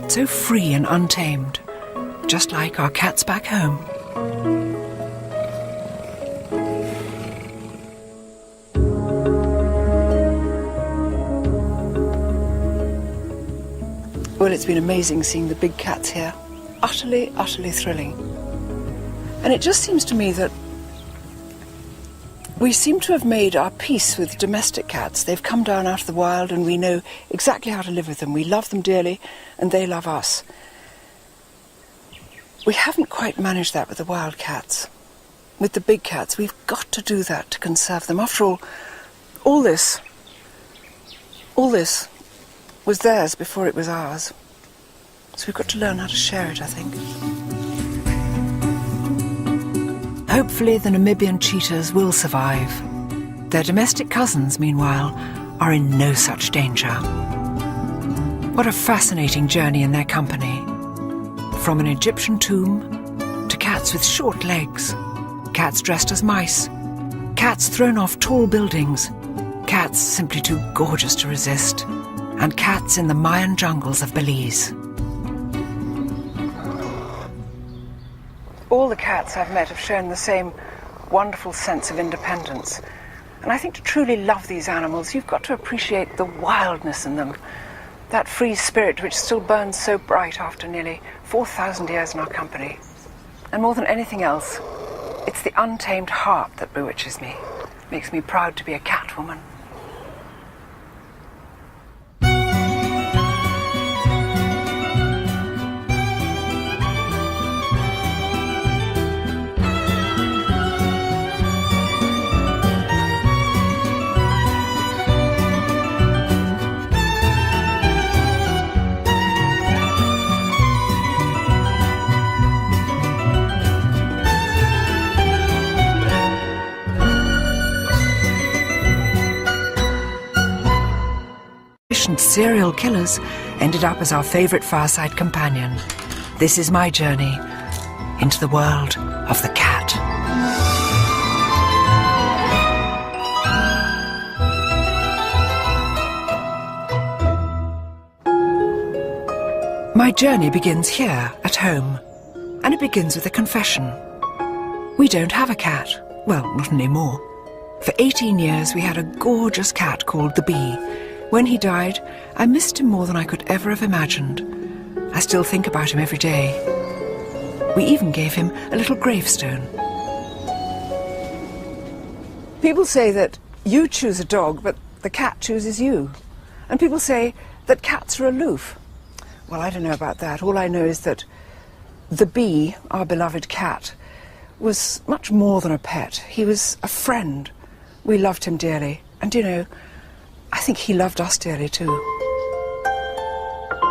so free and untamed, just like our cats back home. Well, it's been amazing seeing the big cats here. Utterly, utterly thrilling. And it just seems to me that we seem to have made our peace with domestic cats. They've come down out of the wild and we know exactly how to live with them. We love them dearly and they love us. We haven't quite managed that with the wild cats. With the big cats, we've got to do that to conserve them. After all this was theirs before it was ours. So we've got to learn how to share it, I think. Hopefully the Namibian cheetahs will survive. Their domestic cousins, meanwhile, are in no such danger. What a fascinating journey in their company. From an Egyptian tomb to cats with short legs, cats dressed as mice, cats thrown off tall buildings, cats simply too gorgeous to resist, and cats in the Mayan jungles of Belize. All the cats I've met have shown the same wonderful sense of independence. And I think to truly love these animals, you've got to appreciate the wildness in them. That free spirit which still burns so bright after nearly 4,000 years in our company. And more than anything else, it's the untamed heart that bewitches me. Makes me proud to be a cat woman. Serial killers ended up as our favourite fireside companion. This is my journey into the world of the cat. My journey begins here at home, and it begins with a confession. We don't have a cat. Well, not anymore. For 18 years we had a gorgeous cat called the Bee. When he died, I missed him more than I could ever have imagined. I still think about him every day. We even gave him a little gravestone. People say that you choose a dog, but the cat chooses you. And people say that cats are aloof. Well, I don't know about that. All I know is that the Bee, our beloved cat, was much more than a pet. He was a friend. We loved him dearly. And you know, I think he loved us dearly too.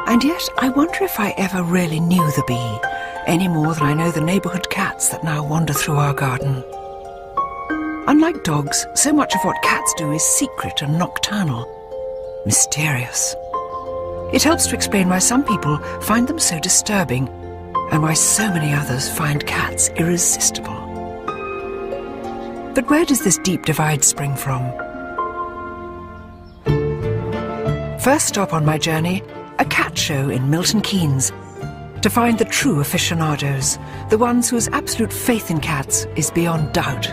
And yet, I wonder if I ever really knew the Bee, any more than I know the neighbourhood cats that now wander through our garden. Unlike dogs, so much of what cats do is secret and nocturnal, mysterious. It helps to explain why some people find them so disturbing, and why so many others find cats irresistible. But where does this deep divide spring from? First stop on my journey, a cat show in Milton Keynes, to find the true aficionados, the ones whose absolute faith in cats is beyond doubt.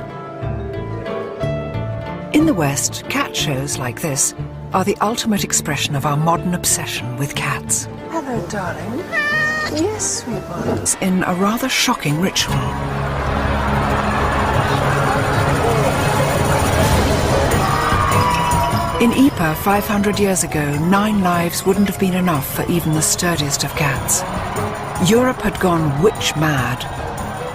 In the West, cat shows like this are the ultimate expression of our modern obsession with cats. Hello, darling. Yes, sweetheart. In a rather shocking ritual. In Ypres 500 years ago, 9 lives wouldn't have been enough for even the sturdiest of cats. Europe had gone witch mad,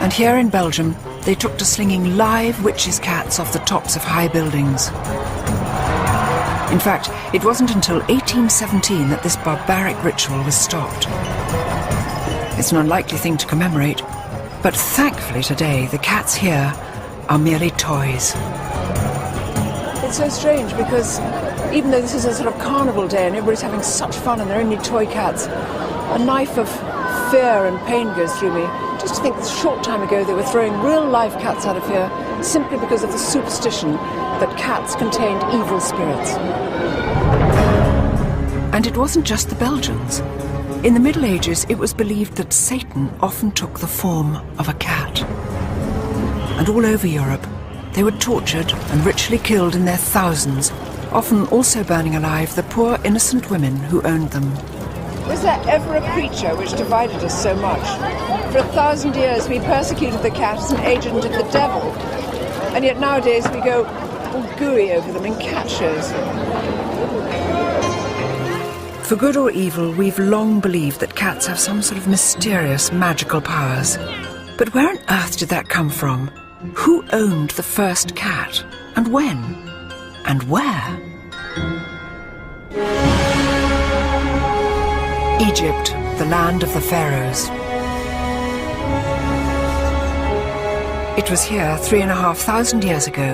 and here in Belgium they took to slinging live witches' cats off the tops of high buildings. In fact, it wasn't until 1817 that this barbaric ritual was stopped. It's an unlikely thing to commemorate, but thankfully today the cats here are merely toys. It's so strange because even though this is a sort of carnival day and everybody's having such fun and they're only toy cats, a knife of fear and pain goes through me just to think that a short time ago they were throwing real live cats out of here simply because of the superstition that cats contained evil spirits. And it wasn't just the Belgians. In the Middle Ages, it was believed that Satan often took the form of a cat. And all over Europe, they were tortured and ritually killed in their thousands, often also burning alive the poor innocent women who owned them. Was there ever a creature which divided us so much? For 1,000 years we persecuted the cat as an agent of the devil, and yet nowadays we go all gooey over them in cat shows. For good or evil, we've long believed that cats have some sort of mysterious magical powers. But where on earth did that come from? Who owned the first cat? And when? And where? Egypt, the land of the pharaohs. It was here 3,500 years ago,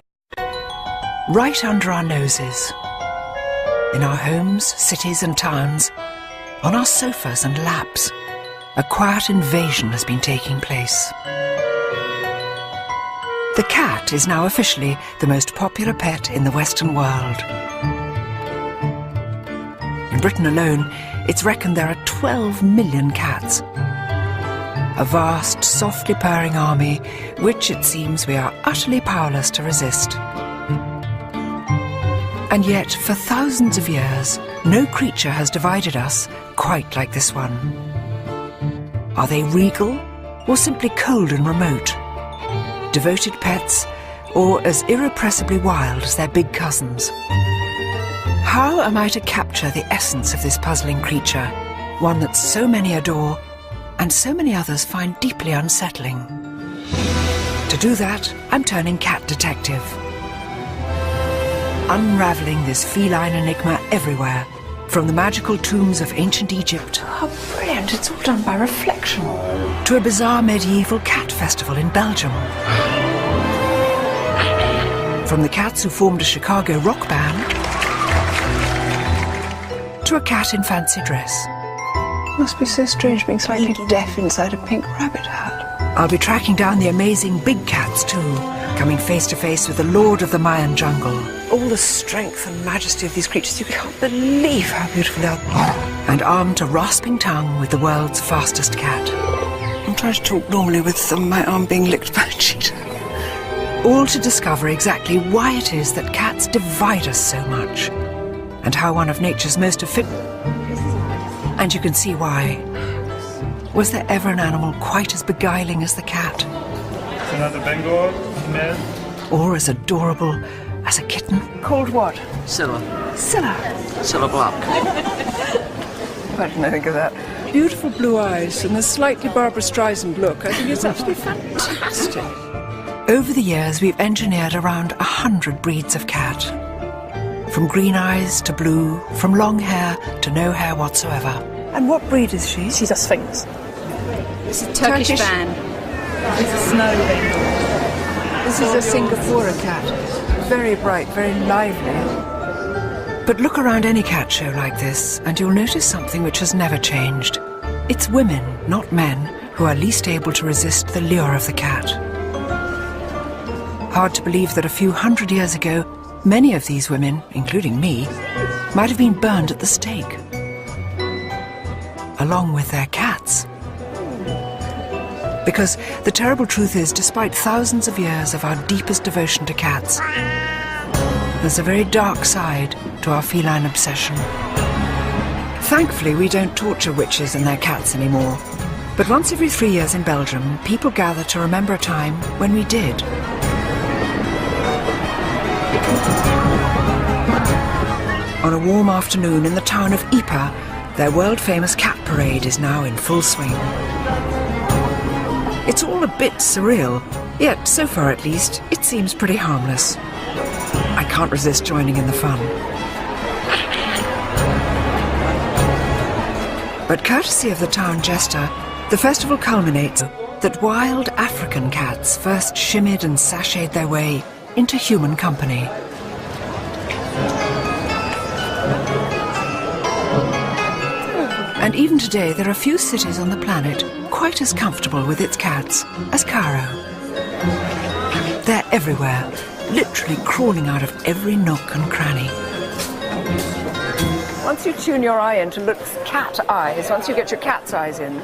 right under our noses. In our homes, cities and towns, on our sofas and laps, a quiet invasion has been taking place. The cat is now officially the most popular pet in the Western world. In Britain alone, it's reckoned there are 12 million cats. A vast, softly purring army, which it seems we are utterly powerless to resist. And yet, for thousands of years, no creature has divided us quite like this one. Are they regal, or simply cold and remote? Devoted pets, or as irrepressibly wild as their big cousins? How am I to capture the essence of this puzzling creature, one that so many adore, and so many others find deeply unsettling? To do that, I'm turning cat detective. Unravelling this feline enigma everywhere, from the magical tombs of ancient Egypt. How brilliant, it's all done by reflection. To a bizarre medieval cat festival in Belgium. From the cats who formed a Chicago rock band, to a cat in fancy dress. Must be so strange being slightly deaf inside a pink rabbit hat. I'll be tracking down the amazing big cats too, coming face to face with the lord of the Mayan jungle. All the strength and majesty of these creatures, you can't believe how beautiful they are. And armed to rasping tongue with the world's fastest cat. I'm trying to talk normally with my arm being licked by a cheetah. All to discover exactly why it is that cats divide us so much, and how one of nature's most and you can see why. Was there ever an animal quite as beguiling as the cat? Another Bengal female. Or as adorable as a kitten? Called what? Scylla. Scylla. Scylla Black. I didn't think of that. Beautiful blue eyes and a slightly Barbara Streisand look. I think it's absolutely fantastic. Over the years, we've engineered around 100 breeds of cat. From green eyes to blue, from long hair to no hair whatsoever. And what breed is she? She's a Sphinx. It's a Turkish fan. It's a snow Bengal. This is a Singapore cat. Very bright, very lively. But look around any cat show like this, and you'll notice something which has never changed. It's women, not men, who are least able to resist the lure of the cat. Hard to believe that a few hundred years ago, many of these women, including me, might have been burned at the stake, along with their cats. Because the terrible truth is, despite thousands of years of our deepest devotion to cats, there's a very dark side to our feline obsession. Thankfully, we don't torture witches and their cats anymore. But once every 3 years in Belgium, people gather to remember a time when we did. On a warm afternoon in the town of Ypres, their world-famous cat parade is now in full swing. It's all a bit surreal, yet so far at least, it seems pretty harmless. I can't resist joining in the fun. But courtesy of the town jester, the festival culminates that wild African cats first shimmied and sashayed their way into human company. And even today, there are few cities on the planet quite as comfortable with its cats as Cairo. They're everywhere, literally crawling out of every nook and cranny. Once you tune your eye into cat eyes, once you get your cat's eyes in,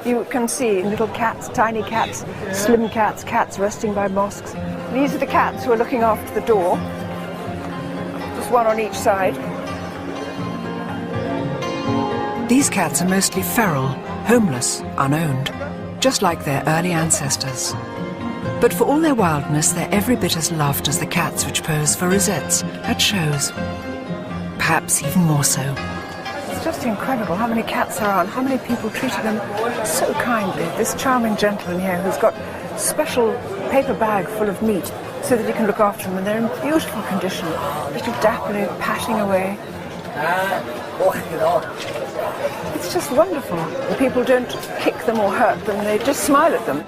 you can see little cats, tiny cats, slim cats, cats resting by mosques. These are the cats who are looking after the door. Just one on each side. These cats are mostly feral, homeless, unowned, just like their early ancestors. But for all their wildness, they're every bit as loved as the cats which pose for rosettes at shows. Perhaps even more so. It's just incredible how many cats there are and how many people treated them so kindly. This charming gentleman here who's got a special paper bag full of meat so that he can look after them, and they're in beautiful condition, little dapperly patting away. It's just wonderful. The people don't kick them or hurt them, they just smile at them.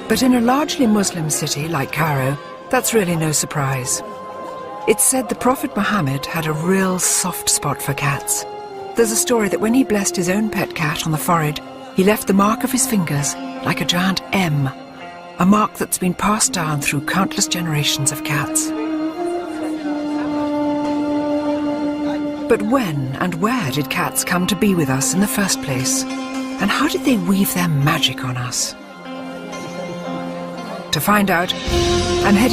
But in a largely Muslim city like Cairo, that's really no surprise. It's said the Prophet Muhammad had a real soft spot for cats. There's a story that when he blessed his own pet cat on the forehead, he left the mark of his fingers like a giant M, a mark that's been passed down through countless generations of cats. But when and where did cats come to be with us in the first place? And how did they weave their magic on us? To find out, I'm heading